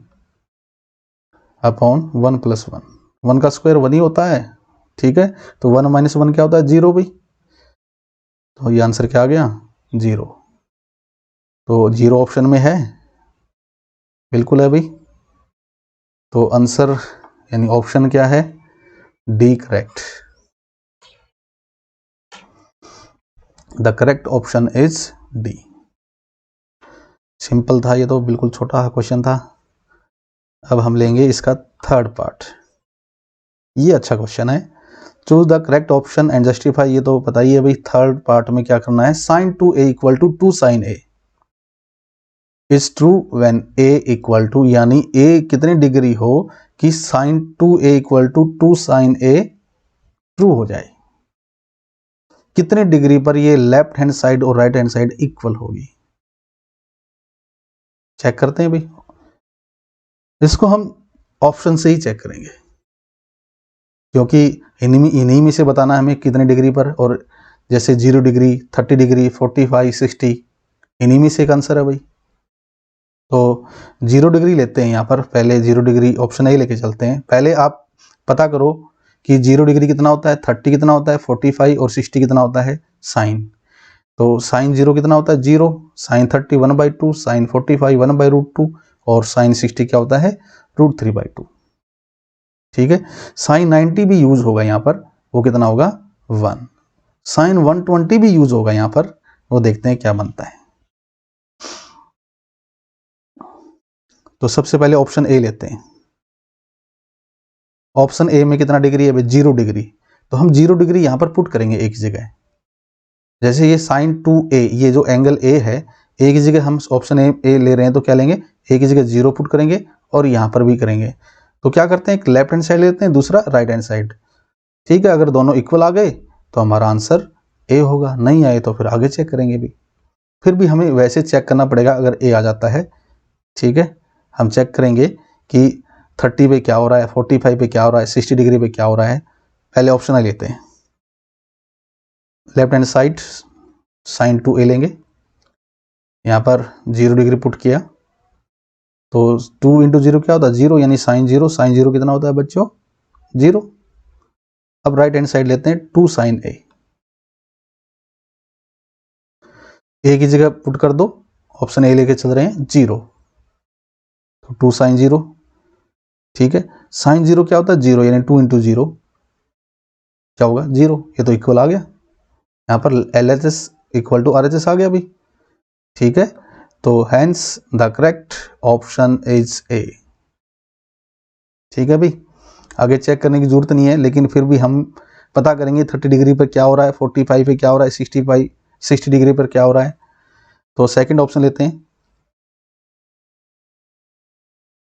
+ 1। 1 का स्क्वायर 1 ही होता है। ठीक है, तो 1 - 1 क्या होता है? 0 भाई, तो ये आंसर क्या आ गया? 0। तो 0 ऑप्शन में है, बिल्कुल है भाई। तो आंसर यानी ऑप्शन क्या है? D correct. The correct option is D. Simple था ये तो, बिल्कुल छोटा क्वेश्चन था। अब हम लेंगे इसका थर्ड पार्ट। ये अच्छा क्वेश्चन है। Choose the correct option and justify, ये तो पता ही है भाई। थर्ड पार्ट में क्या करना है? sin 2a = 2 sin a is true when a यानी a कितनी डिग्री हो कि sin 2a = 2 sin a true हो जाए। कितने डिग्री पर ये लेफ्ट हैंड साइड और राइट हैंड साइड इक्वल होगी? चेक करते हैं भाई, इसको हम ऑप्शन से ही चेक करेंगे, क्योंकि इन्हीं में से बताना है हमें कितने डिग्री पर। और जैसे 0 डिग्री, 30 डिग्री, 45, 60, इन्हीं में से एक आंसर है भाई। तो 0 डिग्री लेते हैं यहाँ पर, पहले 0 डिग्री ऑप्शन ए लेके चलते हैं। पहले आप पता करो कि 0 डिग्री कितना होता है, 30 कितना होता है, 45 और 60 कितना होता है साइन। तो साइन 0 कितना होता है? 0। साइन 30 1/2, साइन 45 1/√2, और साइन 60 क्या होता है? √3/2। ठीक है, साइन 90 भी यूज होगा यहाँ पर, वो कितना होगा? 1। साइन 120 भी यूज होगा यहाँ पर, वो देखते हैं क्या बनता है। तो सबसे पहले ऑप्शन ए लेते हैं। ऑप्शन ए में कितना डिग्री है भाई? 0 डिग्री। तो हम 0 डिग्री यहाँ पर पुट करेंगे एक जगह। जैसे ये साइन 2a, ये जो एंगल ए है, ए की जगह हम ऑप्शन ए ले रहे हैं, तो क्या लेंगे? ए की जगह 0 पुट करेंगे, और यहाँ पर भी करेंगे। तो क्या करते हैं? एक लेफ्ट हैंड साइड लेते हैं, दूसरा राइट हैंड साइड। ठीक है, अगर दोनों इक्वल आ गए तो हमारा आंसर ए होगा, नहीं आए तो फिर आगे चेक करेंगे भी। फिर भी हमें वैसे चेक करना पड़ेगा अगर ए आ जाता है, ठीक है। हम चेक करेंगे कि 30 पे क्या हो रहा है, 45 पे क्या हो रहा है, 60 डिग्री पे क्या हो रहा है। पहले ऑप्शन आ लेते हैं, left hand side sine two a लेंगे, यहाँ पर 0 डिग्री पुट किया तो 2 इंटू 0 क्या होता है 0, यानी साइन 0। साइन 0 कितना होता है बच्चों 0। अब राइट हैंड साइड लेते हैं 2 साइन ए की जगह पुट कर दो, ऑप्शन ए लेके चल रहे हैं 0, तो 2 साइन 0, ठीक है। साइन 0 क्या होता है 0, यानी 2 इंटू 0 क्या होगा 0, ये तो इक्वल आ गया। यहाँ पर LHS इक्वल टू RHS आ गया अभी, ठीक है। तो hence the correct option is A, ठीक है भाई। आगे चेक करने की जरूरत नहीं है, लेकिन फिर भी हम पता करेंगे 30 डिग्री पर क्या हो रहा है, 45 पे क्या हो रहा है, 60 डिग्री पर क्या हो रहा है। तो सेकंड ऑप्शन लेते हैं,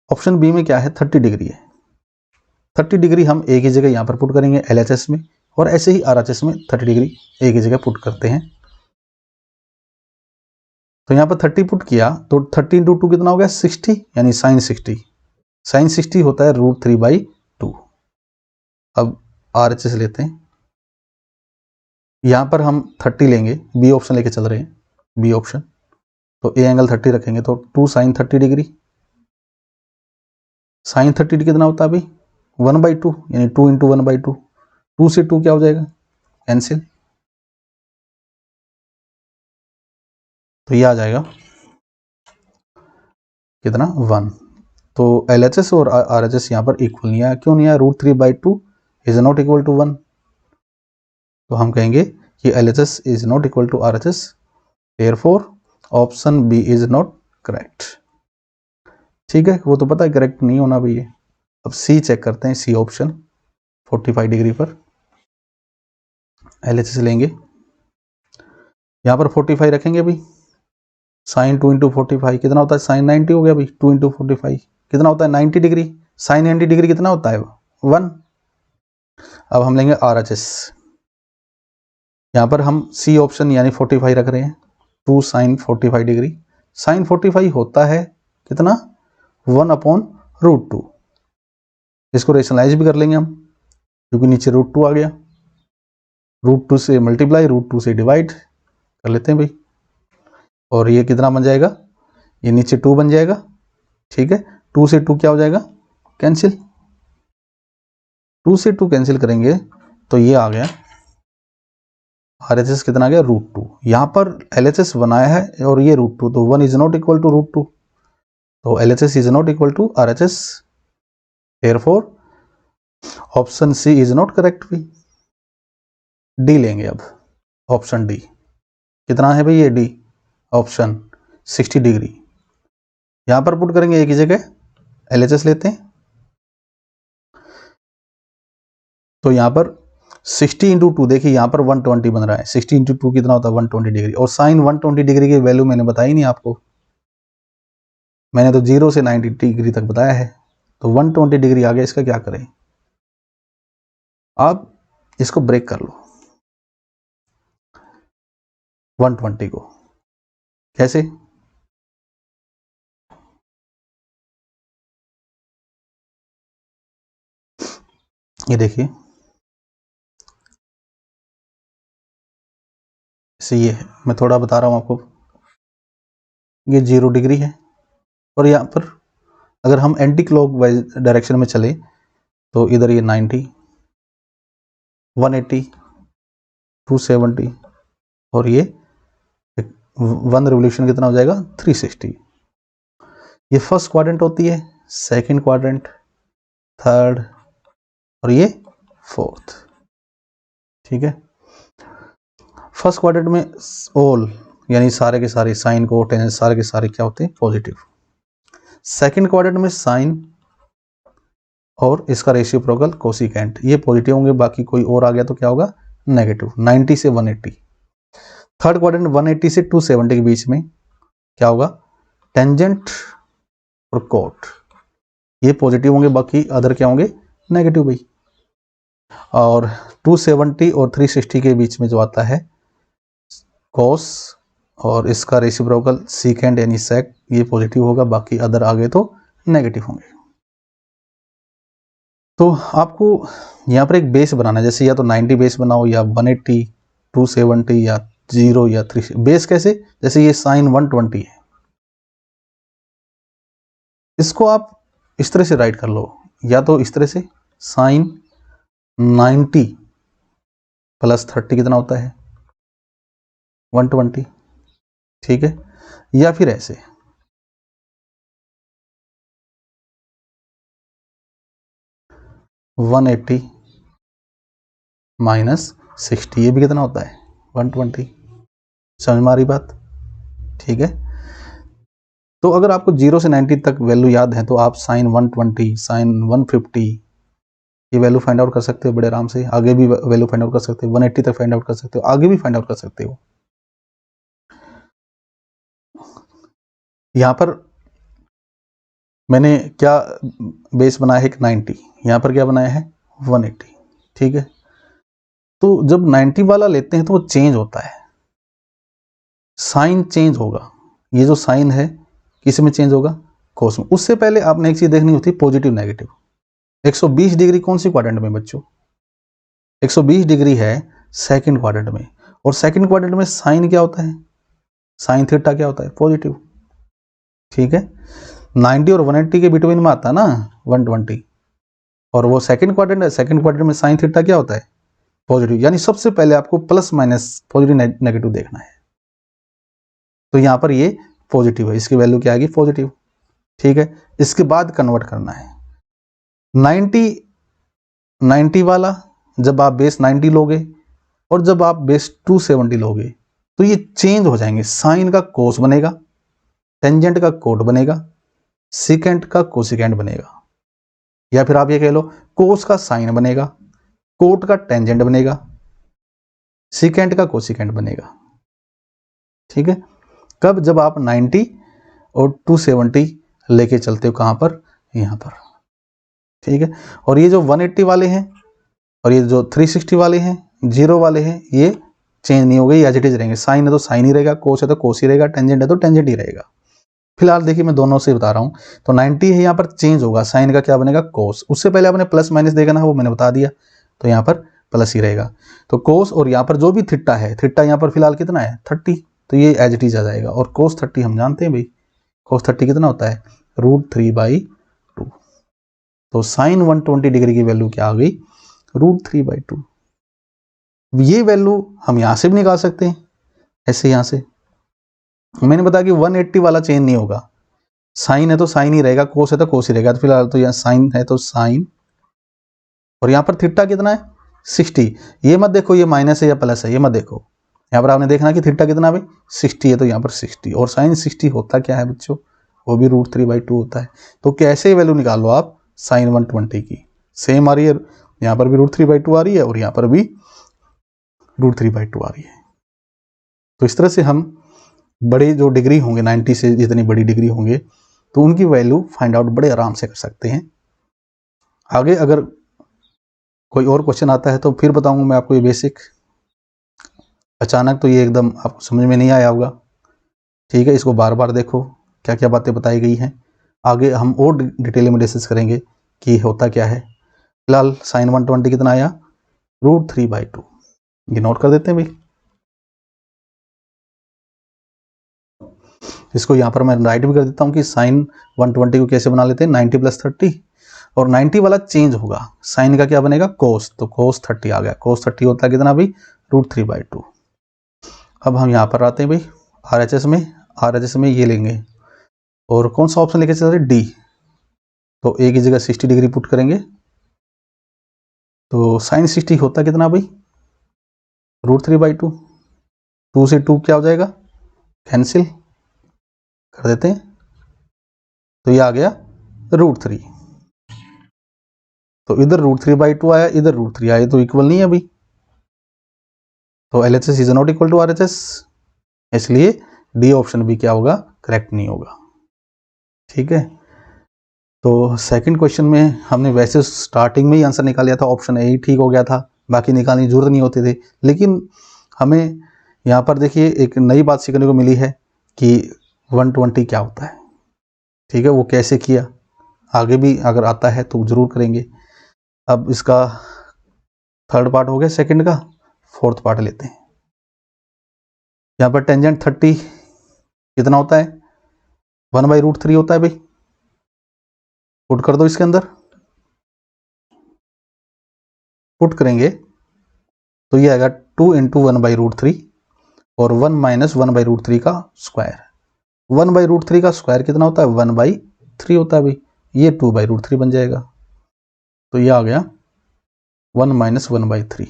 ऑप्शन बी में क्या है 30 डिग्री है। 30 डिग्री हम ए की जगह यहाँ पर पुट करेंगे LHS में, और ऐसे ही RHS में 30 डिग्री ए की जगह पुट करते हैं। तो यहाँ पर 30 पुट किया तो 30 इंटू 2 कितना हो गया 60, यानी साइन 60। साइन 60 होता है √3/2। अब RHS लेते हैं, यहाँ पर हम 30 लेंगे, बी ऑप्शन लेके चल रहे हैं, बी ऑप्शन। तो ए एंगल 30 रखेंगे तो 2 साइन 30 डिग्री। साइन 30 डिग्री कितना होता है अभी 1/2, यानी 2 इंटू 1/2। 2 से 2 क्या हो जाएगा कैंसिल, तो ये आ जाएगा कितना 1। तो LHS और RHS यहाँ पर इक्वल नहीं आया, क्यों नहीं आया, √3/2 इज नॉट इक्वल टू 1। तो हम कहेंगे कि LHS is not equal to RHS, therefore option B is not correct, ठीक है। वो तो पता है करेक्ट नहीं होना भी है। अब सी चेक करते हैं, सी ऑप्शन 45 डिग्री पर LHS लेंगे, यहाँ पर 45 रखेंगे अभी। साइन 2 इंटू 45 कितना होता है साइन 90 हो गया अभी, 2 इंटू 45 कितना होता है 90 डिग्री। साइन 90 डिग्री कितना होता है 1। अब हम लेंगे RHS, यहाँ पर हम सी ऑप्शन यानी 45 रख रहे हैं, 2 साइन 45 डिग्री। साइन 45 होता है कितना 1/√2। इसको रेशनलाइज भी कर लेंगे हम, क्योंकि नीचे √2 आ गया, √2 से मल्टीप्लाई, √2 से डिवाइड कर लेते हैं भाई, और ये कितना बन जाएगा, ये नीचे 2 बन जाएगा, ठीक है। 2 से 2 क्या हो जाएगा कैंसिल, 2 से 2 कैंसिल करेंगे तो ये आ गया RHS कितना आ गया √2। यहाँ पर LHS बनाया है और ये √2, तो 1 इज नॉट इक्वल टू √2, तो LHS is not equal to RHS, therefore option C is not correct भी। डी लेंगे अब, ऑप्शन डी कितना है भाई ये डी ऑप्शन 60 डिग्री। यहाँ पर पुट करेंगे एक ही जगह LHS लेते हैं, तो यहाँ पर 60 इंटू 2 देखिए यहाँ पर 120 बन रहा है, 60 इंटू 2 कितना होता है 120 डिग्री, और साइन 120 डिग्री की वैल्यू मैंने बताई नहीं आपको, मैंने तो 0 से 90 डिग्री तक बताया है। तो 120 डिग्री आ गया, इसका क्या करें, आप इसको ब्रेक कर लो 120 को, कैसे, ये देखिए इसे, ये है मैं थोड़ा बता रहा हूँ आपको, ये 0 डिग्री है, और यहाँ पर अगर हम एंटी क्लॉकवाइज डायरेक्शन में चले तो इधर ये 90, 180, 270, और ये 1 रिवोल्यूशन कितना हो जाएगा 360। ये फर्स्ट क्वाड्रेंट होती है, सेकंड क्वाड्रेंट, थर्ड, और ये फोर्थ, ठीक है। फर्स्ट क्वाड्रेंट में ऑल यानी सारे के सारे साइन को टेन सारे के सारे क्या होते हैं पॉजिटिव। सेकंड क्वाड्रेंट में साइन और इसका रेसिप्रोकल कोसिकेंट ये पॉजिटिव होंगे, बाकी कोई और आ गया तो क्या होगा नेगेटिव, 90 से 180। थर्ड क्वाड्रेंट 180 से 270 के बीच में क्या होगा टेंजेंट और कोट, ये पॉजिटिव होंगे, बाकी अदर क्या होंगे नेगेटिव भाई। और 270 और 360 के बीच में जो आता है कॉस और इसका रेसिप्रोकल सीकेंड यानी सेक ये पॉजिटिव होगा, बाकी अदर आगे तो नेगेटिव होंगे। तो आपको यहाँ पर एक बेस बनाना है, जैसे या तो 90 बेस बनाओ या 180, 270 या 0 या 3। बेस कैसे, जैसे ये साइन 120 है, इसको आप इस तरह से राइट कर लो, या तो इस तरह से साइन 90 प्लस 30 कितना होता है 120, ठीक है, या फिर ऐसे 180 माइनस 60, ये भी कितना होता है 120। समझ में आ रही बात, ठीक है। तो अगर आपको 0 से 90 तक वैल्यू याद है तो आप साइन 120, साइन 150 ये वैल्यू फाइंड आउट कर सकते हो बड़े आराम से। आगे भी वैल्यू फाइंड आउट कर सकते हो, 180 तक फाइंड आउट कर सकते हो, आगे भी फाइंड आउट कर सकते हो। यहाँ पर मैंने क्या बेस बनाया है 90, यहाँ पर क्या बनाया है 180, ठीक है। तो जब 90 वाला लेते हैं तो वो चेंज होता है, साइन चेंज होगा। ये जो साइन है किस में चेंज होगा, कोस में। उससे पहले आपने एक चीज देखनी होती है पॉजिटिव नेगेटिव। 120 डिग्री कौन सी क्वाड्रेंट में बच्चों, 120 डिग्री है सेकंड क्वाड्रेंट में, और सेकंड क्वाड्रेंट में साइन क्या होता है, साइन थीटा क्या होता है पॉजिटिव, ठीक है। 90 और 180 के बिटवीन में आता है ना 120, और वो सेकंड क्वाड्रेंट है, सेकंड क्वाड्रेंट में साइन थीटा क्या होता है पॉजिटिव। यानी सबसे पहले आपको प्लस माइनस पॉजिटिव नेगेटिव देखना है। तो यहाँ पर ये पॉजिटिव है, इसकी वैल्यू क्या आएगी पॉजिटिव, ठीक है। इसके बाद कन्वर्ट करना है 90 वाला, जब आप बेस 90 लोगे और जब आप बेस 270 लोगे तो ये चेंज हो जाएंगे। साइन का कोस बनेगा, टेंजेंट का कोट बनेगा, सिकेंट का कोसिकेंट बनेगा, या फिर आप ये कह लो कोस का साइन बनेगा, कोट का टेंजेंट बनेगा, सिकेंट का कोसिकेंट बनेगा, ठीक है। कब, जब आप 90 और 270 लेके चलते हो कहां पर, यहां पर, ठीक है। और ये जो 180 वाले हैं और ये जो 360 वाले हैं, 0 वाले हैं, ये चेंज नहीं हो गई, एज इट इज रहेंगे। साइन है तो साइन ही रहेगा, कोस है तो कोस ही रहेगा, टेंजेंट है तो टेंजेंट ही रहेगा। फिलहाल देखिए मैं दोनों से बता रहा हूं। तो 90 है, यहाँ पर चेंज होगा, साइन का क्या बनेगा कोस। उससे पहले आपने प्लस माइनस देखना है, वो मैंने बता दिया, तो यहाँ पर प्लस ही रहेगा। तो कोस, और यहाँ पर जो भी थीटा है, थीटा यहाँ पर फिलहाल कितना है 30, तो ये एज इट इज आ जाएगा। और कोस 30 हम जानते हैं भाई, कोस 30 कितना होता है √3/2। तो साइन 120 डिग्री की वैल्यू क्या आ गई √3/2। ये वैल्यू हम यहां से भी निकाल सकते हैं, ऐसे यहां से। मैंने बताया कि 180 वाला चेंज नहीं होगा, साइन है तो साइन ही रहेगा, कोस है तो कोस ही रहेगा। तो फिलहाल तो यहाँ साइन है तो साइन, और यहाँ पर थीटा कितना है 60। ये मत देखो ये माइनस है या प्लस है, ये मत देखो। यहाँ पर आपने देखना कि थीटा कितना भाई 60 है, तो यहाँ पर 60, और साइन 60 होता क्या है बच्चों, वो भी √3/2 होता है। तो कैसे वैल्यू निकालो आप साइन 120 की, सेम आ रही है, यहाँ पर भी √3/2 आ रही है और यहाँ पर भी √3/2 आ रही है। तो इस तरह से हम बड़े जो डिग्री होंगे 90 से जितनी बड़ी डिग्री होंगे तो उनकी वैल्यू फाइंड आउट बड़े आराम से कर सकते हैं। आगे अगर कोई और क्वेश्चन आता है तो फिर बताऊंगा मैं आपको ये बेसिक। अचानक तो ये एकदम आपको समझ में नहीं आया होगा, ठीक है। इसको बार बार देखो क्या क्या बातें बताई गई हैं। आगे हम और डिटेल में डिस्कस करेंगे कि होता क्या है। फिलहाल साइन 120 कितना आया √3/2, ये नोट कर देते हैं भाई। इसको यहाँ पर मैं राइट भी कर देता हूँ कि साइन 120 को कैसे बना लेते हैं 90 + 30, और 90 वाला चेंज होगा, साइन का क्या बनेगा कोस, तो कोस 30 आ गया। कोस 30 होता है कितना भाई √3/2। अब हम यहाँ पर आते हैं भाई RHS में। RHS में ये लेंगे और कौन सा ऑप्शन लेके चल रहे डी, तो ए की जगह 60 डिग्री पुट करेंगे। तो साइन 60 होता कितना भाई √3/2, 2 से 2 क्या हो जाएगा कैंसिल कर देते हैं, तो ये आ गया √3। तो इधर √3/2 आया, इधर √3 आया, तो इक्वल नहीं है भाई। तो LHS is not equal to RHS, इसलिए डी ऑप्शन भी क्या होगा करेक्ट नहीं होगा, ठीक है। तो सेकंड क्वेश्चन में हमने वैसे स्टार्टिंग में ही आंसर निकाल लिया था, ऑप्शन ए ही ठीक हो गया था, बाकी निकालने की जरूरत नहीं होती थी। लेकिन हमें यहाँ पर देखिए एक नई बात सीखने को मिली है कि 120 क्या होता है। ठीक है, वो कैसे किया आगे भी अगर आता है तो ज़रूर करेंगे। अब इसका थर्ड पार्ट हो गया सेकंड का, फोर्थ पार्ट लेते हैं। यहाँ पर टेंजेंट 30 कितना होता है, 1/√3 होता है भाई। पुट कर दो इसके अंदर, पुट करेंगे तो ये आएगा 2 × 1/√3 और 1 - 1/√3 का स्क्वायर। 1/√3 का स्क्वायर कितना होता है, 1/3 होता है भाई। ये 2/√3 बन जाएगा। तो ये आ गया 1 - 1/3।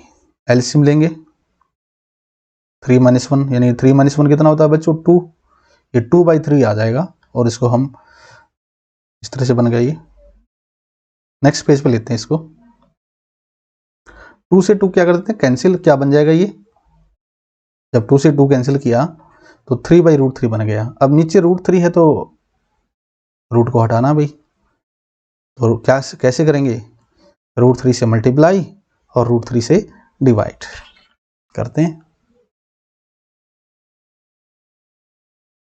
एलसीएम लेंगे 3 - 1, यानी 3 - 1 कितना होता है बच्चों, 2। ये 2/3 आ जाएगा और इसको हम इस तरह से बन गया ये। नेक्स्ट पेज पे लेते हैं इसको। 2 से 2 क्या कर देते हैं, कैंसिल। क्या बन जाएगा ये, जब 2 से 2 कैंसिल किया तो 3/√3 बन गया। अब नीचे √3 है तो रूट को हटाना भाई। तो क्या कैसे करेंगे, √3 से मल्टीप्लाई और √3 से डिवाइड करते हैं।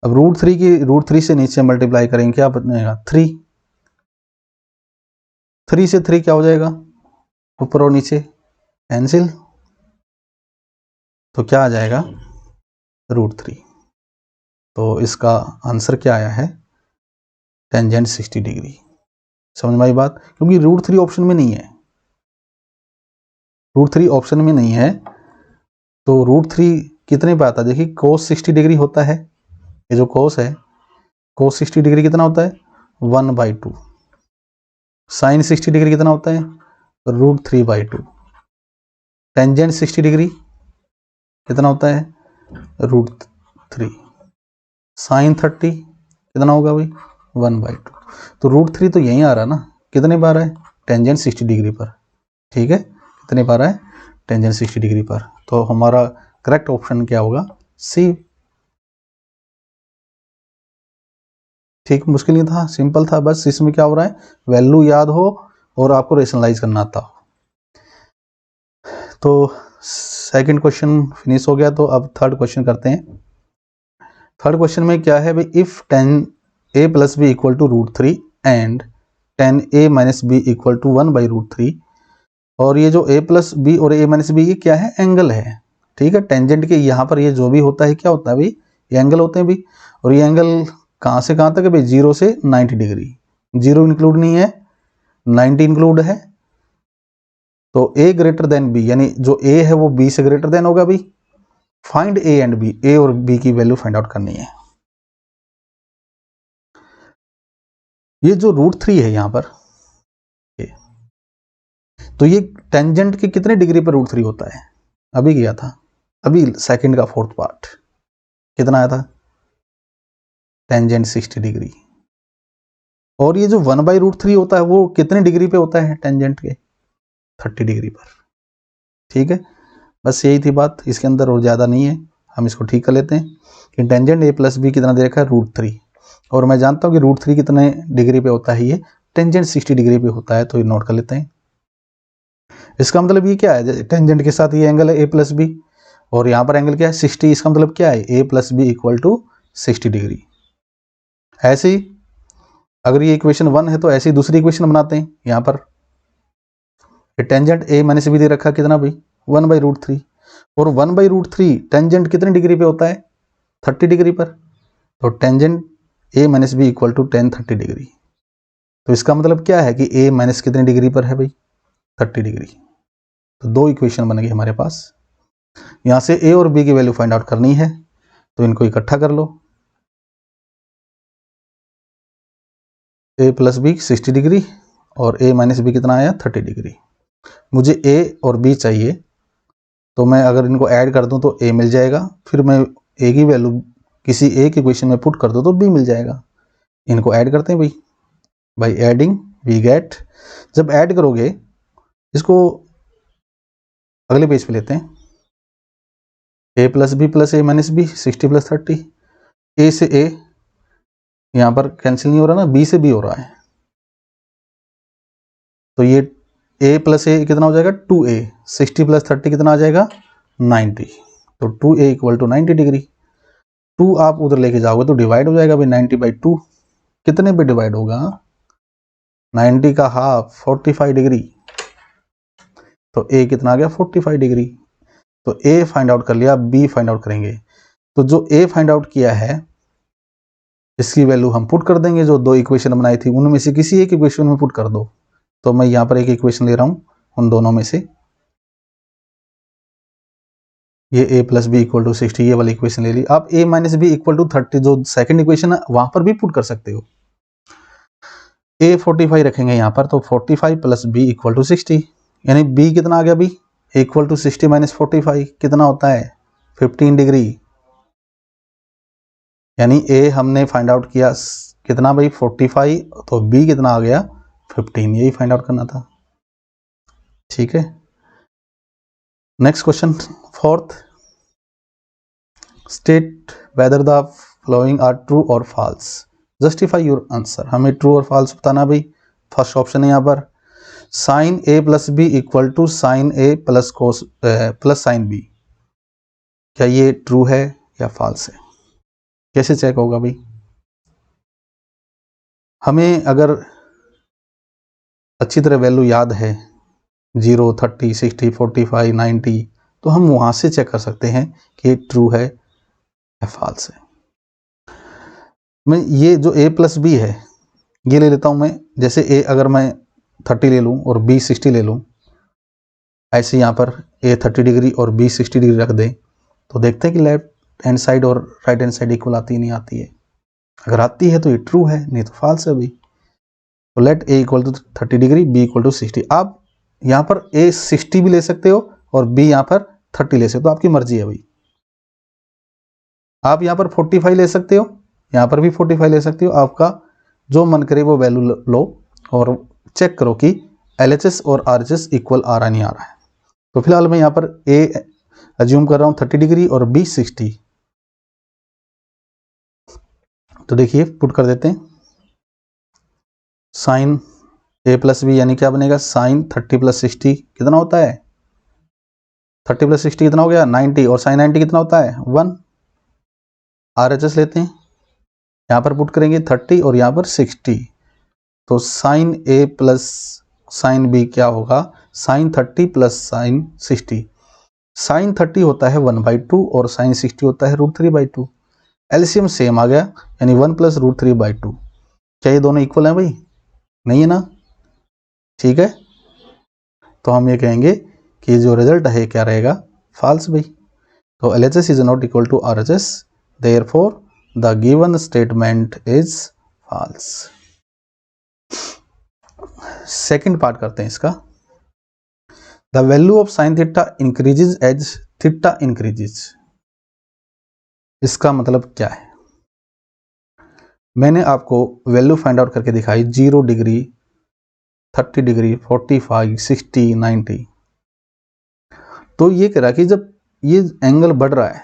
अब √3 से नीचे मल्टीप्लाई करेंगे, क्या बनेगा, 3। 3 से 3 क्या हो जाएगा, ऊपर और नीचे कैंसिल, तो क्या आ जाएगा, √3। तो इसका आंसर क्या आया है, टेंजेंट 60 डिग्री। समझ में आई बात, क्योंकि √3 ऑप्शन में नहीं है। √3 ऑप्शन में नहीं है तो √3 कितने पे आता है, देखिए cos 60 डिग्री होता है। ये जो cos है, cos 60 डिग्री कितना होता है, 1/2। sin 60 डिग्री कितना होता है, √3/2। टेंजेंट 60 डिग्री कितना होता है, √3। sin 30 कितना होगा भाई, 1/2। तो √3 तो यहीं आ रहा ना, कितने बार है, टेंजेंट 60 डिग्री पर। ठीक है, कितने बार है, टेंजेंट 60 डिग्री पर। तो हमारा करेक्ट ऑप्शन क्या होगा, सी। ठीक, मुश्किल नहीं था, सिंपल था। बस इसमें क्या हो रहा है, वैल्यू याद हो और आपको रेशनलाइज करना आता हो। तो सेकंड क्वेश्चन फिनिश हो गया, तो अब थर्ड क्वेश्चन करते हैं। थर्ड क्वेश्चन में क्या है भाई, if 10a + b = √3 and 10a - b = 1/√3। और ये जो a + b और a - b ये क्या है, एंगल है। ठीक है, टेंजेंट के यहाँ पर ये जो भी होता है क्या होता है भाई, ये एंगल होते हैं भाई। और ये एंगल कहाँ से कहाँ तक है भाई, 0 से 90 डिग्री। 0 इंक्लूड नहीं है, 90 इंक्लूड है। तो a > b, यानी जो a है वो b से ग्रेटर देन होगा भाई। Find a and b, a और b की वैल्यू फाइंड आउट करनी है। ये जो √3 है यहाँ पर, तो ये टेंजेंट के कितने डिग्री पर √3 होता है, अभी किया था, अभी सेकंड का फोर्थ पार्ट कितना आया था, टेंजेंट 60 डिग्री। और ये जो 1/√3 होता है वो कितने डिग्री पे होता है टेंजेंट के, 30 डिग्री पर। ठीक है, बस यही थी बात, इसके अंदर और ज़्यादा नहीं है। हम इसको ठीक कर लेते हैं कि टेंजेंट a + b कितना दे रखा है, √3। और मैं जानता हूँ कि √3 कितने डिग्री पे होता है, ये टेंजेंट 60 डिग्री पे होता है, तो ये नोट कर लेते हैं। इसका मतलब ये क्या है, टेंजेंट के साथ ये एंगल है a + b, और यहाँ पर एंगल क्या है, 60। इसका मतलब क्या है, a + b = 60 डिग्री। ऐसे ही अगर ये इक्वेशन 1 है तो ऐसे ही दूसरी इक्वेशन बनाते हैं। यहाँ पर टेंजेंट a - b दे रखा कितना भाई, 1/√3। और 1/√3 टेंजेंट कितने डिग्री पे होता है, 30 डिग्री पर। तो tangent a - b = tan 30 degree. तो इसका मतलब क्या है कि a - कितने डिग्री पर है भाई, 30 डिग्री। तो दो इक्वेशन बन गई हमारे पास। यहाँ से a और b की वैल्यू फाइंड आउट करनी है, तो इनको इकट्ठा कर लो। a + b 60 डिग्री और a - b कितना आया, 30 डिग्री। मुझे a और b चाहिए, तो मैं अगर इनको ऐड कर दूं तो a मिल जाएगा। फिर मैं a की वैल्यू किसी एक इक्वेशन में पुट कर दूं तो b मिल जाएगा। इनको ऐड करते हैं भाई, बाई एडिंग वी गेट। जब ऐड करोगे इसको अगले पेज पे लेते हैं, a + b + a - b 60 + 30। a से a यहाँ पर कैंसिल नहीं हो रहा ना, b से b हो रहा है। तो ये a + a कितना हो जाएगा, 2a। 60 + 30 कितना आ जाएगा, 90। तो 2a इक्वल टू 90 डिग्री। 2 आप उधर लेके जाओगे तो डिवाइड हो जाएगा भाई, 90/2 कितने पे डिवाइड होगा, 90 का हाफ 45 डिग्री, तो a कितना आ गया 45 डिग्री। तो a फाइंड आउट कर लिया, b फाइंड आउट करेंगे। तो जो a फाइंड आउट किया है इसकी वैल्यू हम पुट कर देंगे, जो दो इक्वेशन बनाई थी उनमें से किसी एक इक्वेशन में पुट कर दो। तो मैं यहाँ पर एक इक्वेशन ले रहा हूँ उन दोनों में से, ये a plus B equal to 60 ये वाली इक्वेशन ले ली। आप a minus B equal to 30 जो सेकंड इक्वेशन है वहां पर भी पुट कर सकते हो। a 45 रखेंगे यहाँ पर, तो 45 प्लस बी इक्वल टू 60, यानी b कितना आ गया भी इक्वल टू 60 माइनस 45 कितना होता है 15 डिग्री। यानी a हमने फाइंड आउट किया कितना भाई 45, तो b कितना आ गया 15, यही फाइंड आउट करना था। ठीक है, next question fourth, state whether the following are true और फॉल्स, जस्टिफाई योर आंसर। हमें ट्रू और फॉल्स बताना भाई। फर्स्ट ऑप्शन है यहाँ पर sine a plus B equal to sine a plus cos plus sine b, क्या ये ट्रू है या फॉल्स है, कैसे चेक होगा भाई। हमें अगर अच्छी तरह वैल्यू याद है 0, 30, 60, 45, 90, तो हम वहां से चेक कर सकते हैं कि ये ट्रू है या फॉल्स है। मैं ये जो a प्लस बी है ये ले लेता हूं मैं, जैसे a अगर मैं 30 ले लूं और b 60 ले लूं, ऐसे यहाँ पर a 30 डिग्री और b 60 डिग्री रख दें, तो देखते हैं कि लेफ्ट हैंड साइड और राइट हैंड साइड इक्वल आती है नहीं आती है। अगर आती है तो ये ट्रू है, नहीं तो फॉल्स है भाई। तो let a equal to 30 degree b equal to 60। आप यहाँ पर a 60 भी ले सकते हो और b यहाँ पर 30 ले सकते हो, तो आपकी मर्जी है भाई। आप यहाँ पर 45 ले सकते हो, यहाँ पर भी 45 ले सकते हो, आपका जो मन करे वो वैल्यू लो और चेक करो कि LHS और RHS इक्वल आ रहा नहीं आ रहा है। तो फिलहाल मैं यहाँ पर a अज्यूम कर रहा हूँ 30 डिग्री और b 60। तो देखिए पुट कर देते हैं, साइन a प्लस बी यानी क्या बनेगा साइन 30 प्लस 60 कितना होता है 30 प्लस 60 कितना हो गया 90, और साइन 90 कितना होता है 1। RHS लेते हैं, यहाँ पर पुट करेंगे 30 और यहाँ पर 60, तो sine a plus sine b क्या होगा साइन 30 प्लस साइन 60। साइन 30 होता है 1/2 और साइन 60 होता है √3/2। एलसीएम सेम आ गया, यानी 1 प्लस √3/2। क्या ये दोनों इक्वल हैं भाई, नहीं है ना। ठीक है, तो हम ये कहेंगे कि जो रिजल्ट है क्या रहेगा फॉल्स भाई। तो LHS is not equal to RHS, therefore the given statement is false. Second part करते हैं इसका, the value of sine theta increases as theta increases. इसका मतलब क्या है, मैंने आपको वैल्यू फाइंड आउट करके दिखाई 0 डिग्री 30 डिग्री 45 60 90। तो ये कह रहा कि जब ये एंगल बढ़ रहा है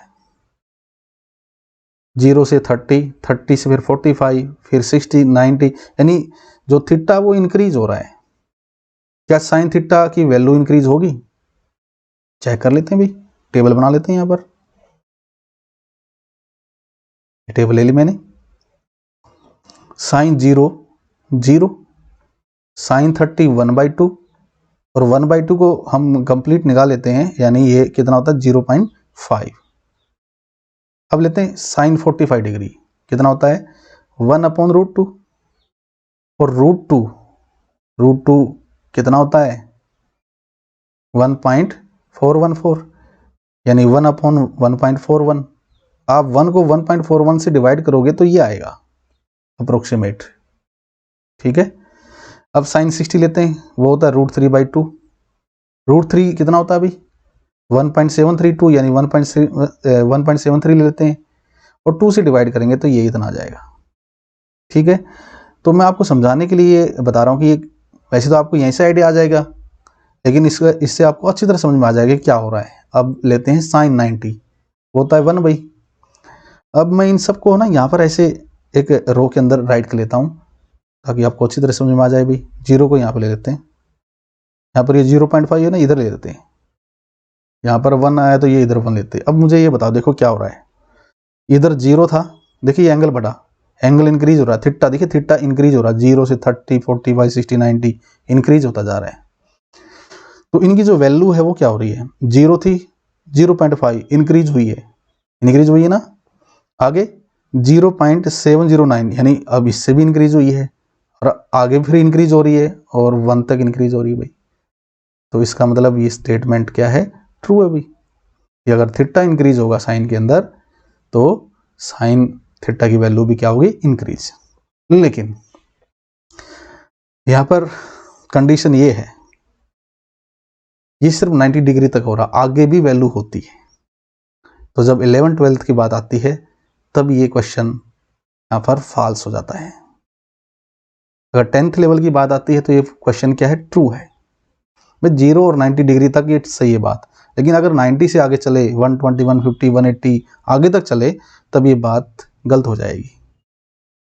0 से 30, 30 से फिर 45, फिर 60 90, यानी जो थीटा वो इंक्रीज हो रहा है, क्या साइन थीटा की वैल्यू इंक्रीज होगी, चेक कर लेते हैं भाई। टेबल बना लेते हैं, यहाँ पर टेबल ले ली मैंने, साइन 0 0, साइन 30 1/2, और 1/2 को हम कंप्लीट निकाल लेते हैं, यानी ये कितना होता है 0.5। अब लेते हैं साइन 45 डिग्री कितना होता है 1/√2, और √2 कितना होता है 1.414, यानी 1/1.41। आप 1 को 1.41 से डिवाइड करोगे तो ये आएगा अप्रोक्सीमेट। ठीक है, अब साइन 60 लेते हैं, वो होता है √3/2। √3 कितना होता है अभी 1.732, यानी 1.73 ले लेते हैं, और 2 से डिवाइड करेंगे तो ये इतना आ जाएगा। ठीक है, तो मैं आपको समझाने के लिए बता रहा हूँ कि वैसे तो आपको यहीं से आइडिया आ जाएगा, लेकिन इससे आपको अच्छी तरह समझ में आ जाएगा क्या हो रहा है। अब लेते हैं साइन 90, वो होता है 1 भाई। अब मैं इन सबको ना यहाँ पर ऐसे एक रो के अंदर राइट कर लेता हूँ ताकि आपको अच्छी तरह समझ में आ जाए भाई। 0 को यहाँ पर ले लेते हैं, यहाँ पर ये 0.5 है ना, इधर ले लेते हैं, यहाँ पर 1 आया तो ये इधर 1 लेते। अब मुझे ये बताओ, देखो क्या हो रहा है, इधर 0 था, देखिए एंगल बढ़ा, एंगल इंक्रीज हो रहा है, थीटा देखिए थीटा इंक्रीज हो रहा है, 0 से 30 45 60 90 इंक्रीज होता जा रहा है। तो इनकी जो वैल्यू है वो क्या हो रही है, 0 थी 0.5 इंक्रीज हुई है ना, आगे 0.709 यानी अब इससे भी इंक्रीज हुई है, और आगे फिर इंक्रीज हो रही है और 1 तक इंक्रीज हो रही है भाई। तो इसका मतलब ये स्टेटमेंट क्या है, ट्रू है भाई, कि अगर थीटा इंक्रीज होगा साइन के अंदर तो साइन थीटा की वैल्यू भी क्या होगी, इंक्रीज। लेकिन यहां पर कंडीशन ये है, ये सिर्फ 90 डिग्री तक हो रहा, आगे भी वैल्यू होती है। तो जब 11 12 की बात आती है तब ये क्वेश्चन यहां पर फॉल्स हो जाता है। अगर 10th लेवल की बात आती है तो ये क्वेश्चन क्या है, ट्रू है भाई। 0 और 90 डिग्री तक ये सही है बात, लेकिन अगर 90 से आगे चले 120 150 180 आगे तक चले तब ये बात गलत हो जाएगी।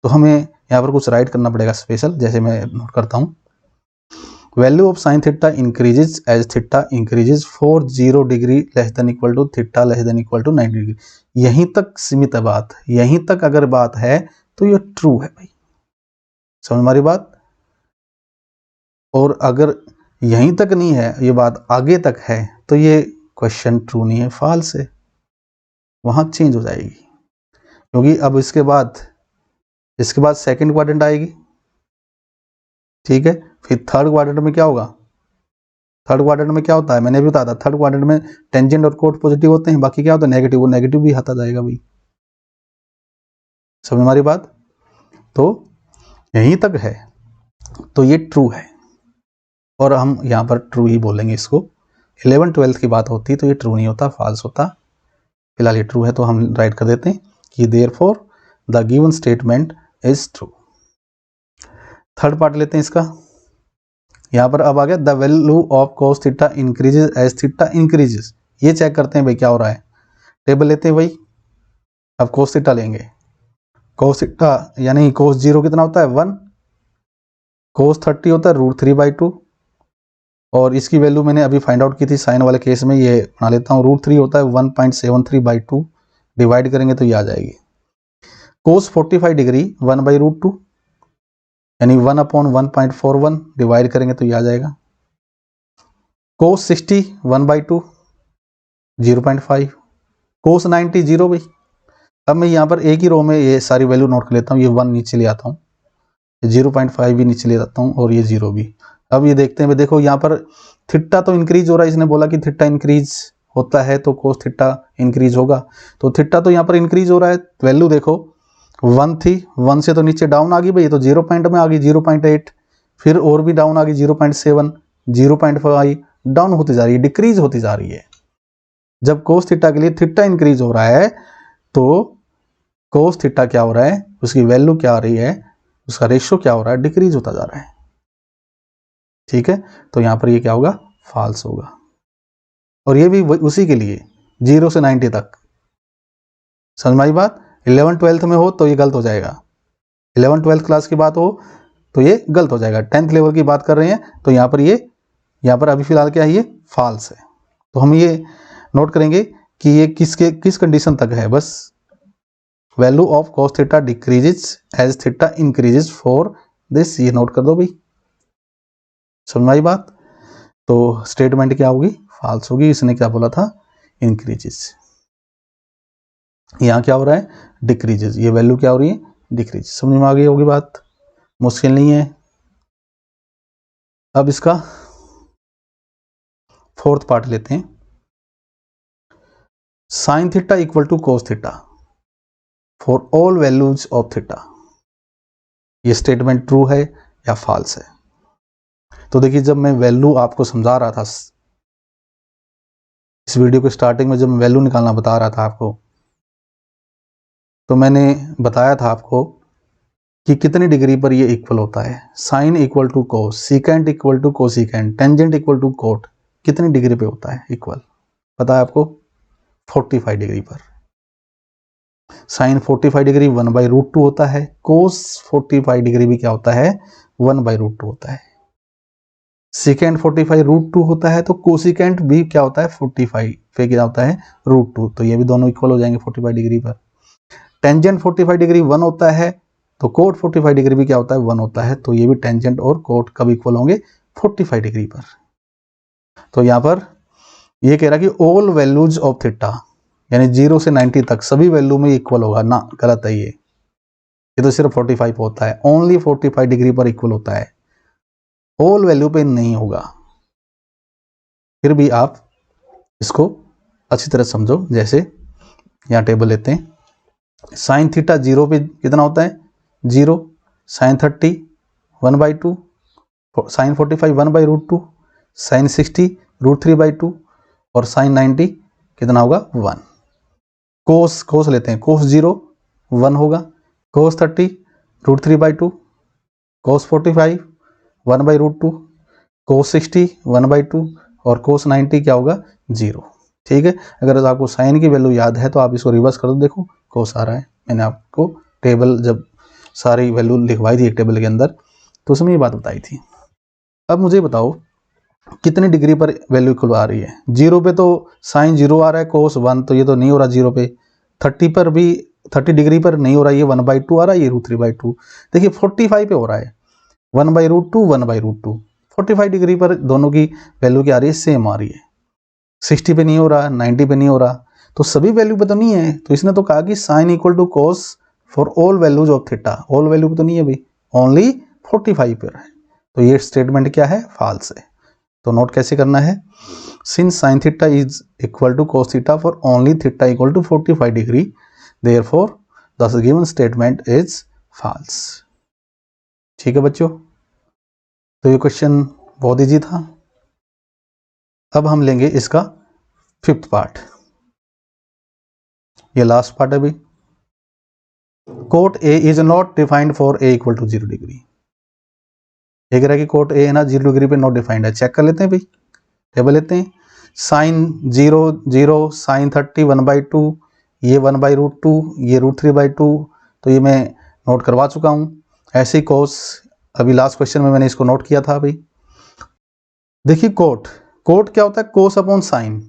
तो हमें यहाँ पर कुछ राइट करना पड़ेगा स्पेशल, जैसे मैं नोट करता हूँ, value of sine theta increases as theta increases for 0 degree less than equal to theta less than equal to 90 degree. यहीं तक सीमित है बात, यहीं तक अगर बात है तो ये ट्रू है भाई, समझ हमारी बात। और अगर यहीं तक नहीं है, ये बात आगे तक है, तो ये क्वेश्चन ट्रू नहीं है, फॉल्स है, वहां चेंज हो जाएगी। क्योंकि अब इसके बाद सेकंड क्वाड्रेंट आएगी, ठीक है, फिर थर्ड क्वाड्रेंट में क्या होगा, थर्ड क्वाड्रेंट में क्या होता है, मैंने भी बताया था, थर्ड क्वाड्रेंट में टेंजेंट और कोट पॉजिटिव होते हैं, बाकी क्या होता है नेगेटिव, वो नेगेटिव भी आता जाएगा भाई, समझ हमारी बात। तो यहीं तक है तो ये ट्रू है, और हम यहाँ पर ट्रू ही बोलेंगे इसको। 11 12 की बात होती तो ये ट्रू नहीं होता, फॉल्स होता। फिलहाल ये ट्रू है तो हम राइट कर देते हैं कि therefore the given statement is true. Third part लेते हैं इसका, यहाँ पर अब आ गया the value of cos theta increases as theta increases. ये चेक करते हैं भाई क्या हो रहा है, टेबल लेते हैं भाई, अब cos थीटा लेंगे, cos थीटा यानी cos 0 कितना होता है 1, cos 30 होता है √3/2, और इसकी वैल्यू मैंने अभी फाइंड आउट की थी साइन वाले केस में, ये बना लेता हूँ, √3 होता है 1.73/2, डिवाइड करेंगे तो ये आ जाएगी। cos 45 डिग्री 1/√2 यानी 1/1.41, डिवाइड करेंगे तो ये आ जाएगा। cos 60 1/2 0.5, cos 90 0 भाई। अब मैं यहाँ पर एक ही रो में ये सारी वैल्यू नोट कर लेता हूँ, ये 1 नीचे ले आता हूँ, 0.5 भी नीचे ले आता हूँ, और ये 0 भी। अब ये देखते हैं, देखो यहाँ पर थीटा तो इंक्रीज हो रहा है, इसने बोला कि थीटा इंक्रीज होता है तो कोस थीटा इंक्रीज होगा, तो थीटा तो यहाँ पर इंक्रीज हो रहा है। वैल्यू देखो 1 थी, 1 से तो नीचे डाउन आ गई भाई, तो 0 पॉइंट में आ गई 0.8, फिर और भी डाउन आ गई 0.7 0.5, डाउन होती जा रही है, डिक्रीज होती जा रही है। जब कोस थीटा के लिए थीटा इंक्रीज हो रहा है तो कोस थीटा क्या हो रहा है, उसकी वैल्यू क्या आ रही है, उसका रेशियो क्या हो रहा है, डिक्रीज होता जा रहा है, ठीक है। तो यहां पर ये क्या होगा, फॉल्स होगा। और ये भी उसी के लिए 0 से 90 तक, समझ में आई बात। 11 12 में हो तो ये गलत हो जाएगा, 11 12 क्लास की बात हो तो ये गलत हो जाएगा। 10th लेवल की बात कर रहे हैं तो यहाँ पर अभी फिलहाल क्या है, ये फॉल्स है। तो हम ये नोट करेंगे कि ये किस कंडीशन तक है, बस value of cos theta decreases as theta increases for this, ये नोट कर दो भाई, समझ आई बात। तो स्टेटमेंट क्या होगी, फॉल्स होगी, इसने क्या बोला था, इंक्रीजेज। यहाँ क्या हो रहा है, डिक्रीजेज, ये वैल्यू क्या हो रही है, डिक्रीज। समझ में आ गई होगी बात, मुश्किल नहीं है। अब इसका फोर्थ पार्ट लेते हैं, sine theta equal to cos theta for all values of theta. ये स्टेटमेंट ट्रू है या फॉल्स है। तो देखिए जब मैं वैल्यू आपको समझा रहा था इस वीडियो के स्टार्टिंग में, जब मैं वैल्यू निकालना बता रहा था आपको, तो मैंने बताया था आपको कि कितनी डिग्री पर ये इक्वल होता है, sine equal to cos, secant equal to cosecant, tangent equal to cot, कितनी डिग्री पे होता है इक्वल, पता है आपको, 45 डिग्री पर। साइन 45 डिग्री 1/√2 होता है, कोस 45 डिग्री भी क्या होता है, 1/√2 होता है। सिकेंड 45 √2 होता है, तो कोसिकेंट भी क्या होता है 45 पे क्या होता है √2, तो ये भी दोनों इक्वल हो जाएंगे 45 डिग्री पर। टेंजेंट 45 डिग्री 1 होता है, तो कोट 45 डिग्री भी क्या होता है 1 होता है, तो ये भी टेंजेंट और कोट कब इक्वल होंगे 45 डिग्री पर। तो यहाँ पर ये कह रहा कि ऑल वैल्यूज ऑफ थीटा, यानी 0 से 90 तक सभी वैल्यू में इक्वल होगा ना, गलत है ये तो सिर्फ 45 होता है, ओनली 45 डिग्री पर इक्वल होता है, ऑल वैल्यू पे नहीं होगा। फिर भी आप इसको अच्छी तरह समझो, जैसे यहाँ टेबल लेते हैं, साइन थीटा 0 पे कितना होता है 0, साइन 30 1/2, साइन 45 1/√2, साइन 60 √3/2 और साइन 90 कितना होगा 1। कोस लेते हैं, कोस 0 1 होगा, कोस 30 √3/2, कोस 45 1/√2, कोस 60 1/2 और कोस 90 क्या होगा 0। ठीक है, अगर आपको साइन की वैल्यू याद है तो आप इसको रिवर्स कर दो, देखो कोस आ रहा है। मैंने आपको टेबल जब सारी वैल्यू लिखवाई थी एक टेबल के अंदर तो उसमें ये बात बताई थी। अब मुझे बताओ कितनी डिग्री पर वैल्यू इक्वल आ रही है। 0 पे तो साइन 0 आ रहा है, कोस 1 तो ये तो नहीं हो रहा 0 पे, 30 पर भी 30 डिग्री पर नहीं हो रहा, ये 1/2 आ रहा है, ये √3/2। देखिए 45 पे हो रहा है 1/√2 1/√2, 45 डिग्री पर दोनों की वैल्यू क्या आ रही है सेम आ रही है। 60 पे नहीं हो रहा, 90 पे नहीं हो रहा, तो सभी वैल्यू पे तो नहीं है, तो इसने तो कहा कि sine equal to cos for all values of theta, all value पे तो नहीं है भाई, ओनली 45 पर है, तो ये स्टेटमेंट क्या है फॉल्स है। तो नोट कैसे करना है, since sine theta is equal to cos theta for only theta equal to 45 degree, therefore the given statement is false. ठीक है बच्चों, तो ये क्वेश्चन बहुत इजी था। अब हम लेंगे इसका 5th पार्ट, ये लास्ट पार्ट है भाई। Cot A is not defined for A equal to 0 degree. एक रहा कि कोट ए है ना 0 डिग्री पे नॉट डिफाइंड है, चेक कर लेते हैं भाई, टेबल लेते हैं, साइन 0 0, साइन 30 1/2, ये 1/√2, ये √3/2, तो ये मैं नोट करवा चुका हूँ। ऐसे ही कोस, अभी लास्ट क्वेश्चन में मैंने इसको नोट किया था भाई। देखिए कोट क्या होता है कोस अपॉन साइन,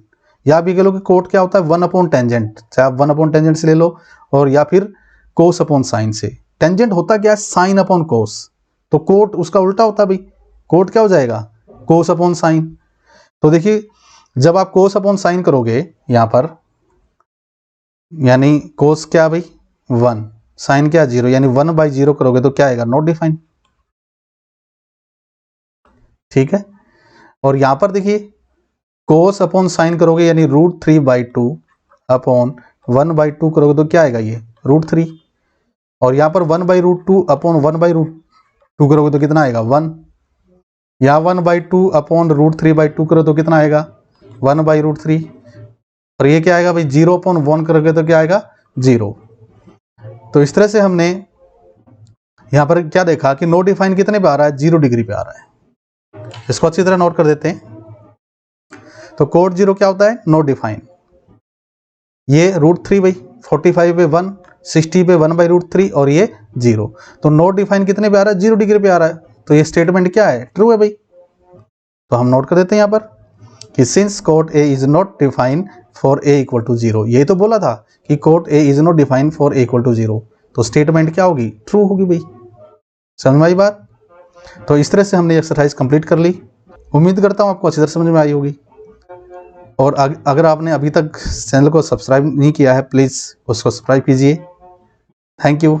या आप ये कह लो कि कोट क्या होता है 1/टेंजेंट, चाहे आप 1/टेंजेंट से ले लो और या फिर कोस अपॉन साइन से। टेंजेंट होता क्या है साइन अपॉन कोस, तो कोट उसका उल्टा होता है भाई, कोट क्या हो जाएगा कोस अपॉन साइन। तो देखिए जब आप कोस अपॉन साइन करोगे यहां पर, यानी कोस क्या भाई 1, साइन क्या 0, यानी 1/0 करोगे तो क्या आएगा नॉट डिफाइन। ठीक है, और यहां पर देखिए कोस अपॉन साइन करोगे यानी √3/2 अपॉन 1/2 करोगे तो क्या आएगा ये √3, और यहां पर 1/√2 अपॉन 1/√2 करोगे तो कितना आएगा 1, या 1/2 अपॉन √3/2 करो तो कितना आएगा 1/√3, और ये क्या आएगा भाई 0/1 करोगे तो क्या आएगा 0। तो इस तरह से हमने यहां पर क्या देखा कि नो डिफाइन कितने पे आ रहा है 0 डिग्री पे आ रहा है। इसको अच्छी तरह नोट कर देते हैं, तो कोट 0 क्या होता है नो डिफाइन, ये √3 भाई 45 पे 1, 60 पे 1/√3 और ये 0, तो नो डिफाइन कितने पे आ रहा है 0 डिग्री पे आ रहा है, तो ये स्टेटमेंट क्या है ट्रू है भाई। तो हम नोट कर देते हैं यहां पर कि since cot A is not define for A equal to 0, यही तो बोला था कि cot A is not define for A equal to 0, तो स्टेटमेंट क्या होगी ट्रू होगी भाई। समझ में आई बात। तो इस तरह से हमने एक्सरसाइज कंप्लीट कर ली, उम्मीद करता हूँ आपको अच्छी तरह समझ में आई होगी। और अगर आपने अभी तक चैनल को सब्सक्राइब नहीं किया है प्लीज़ उसको सब्सक्राइब कीजिए। Thank you.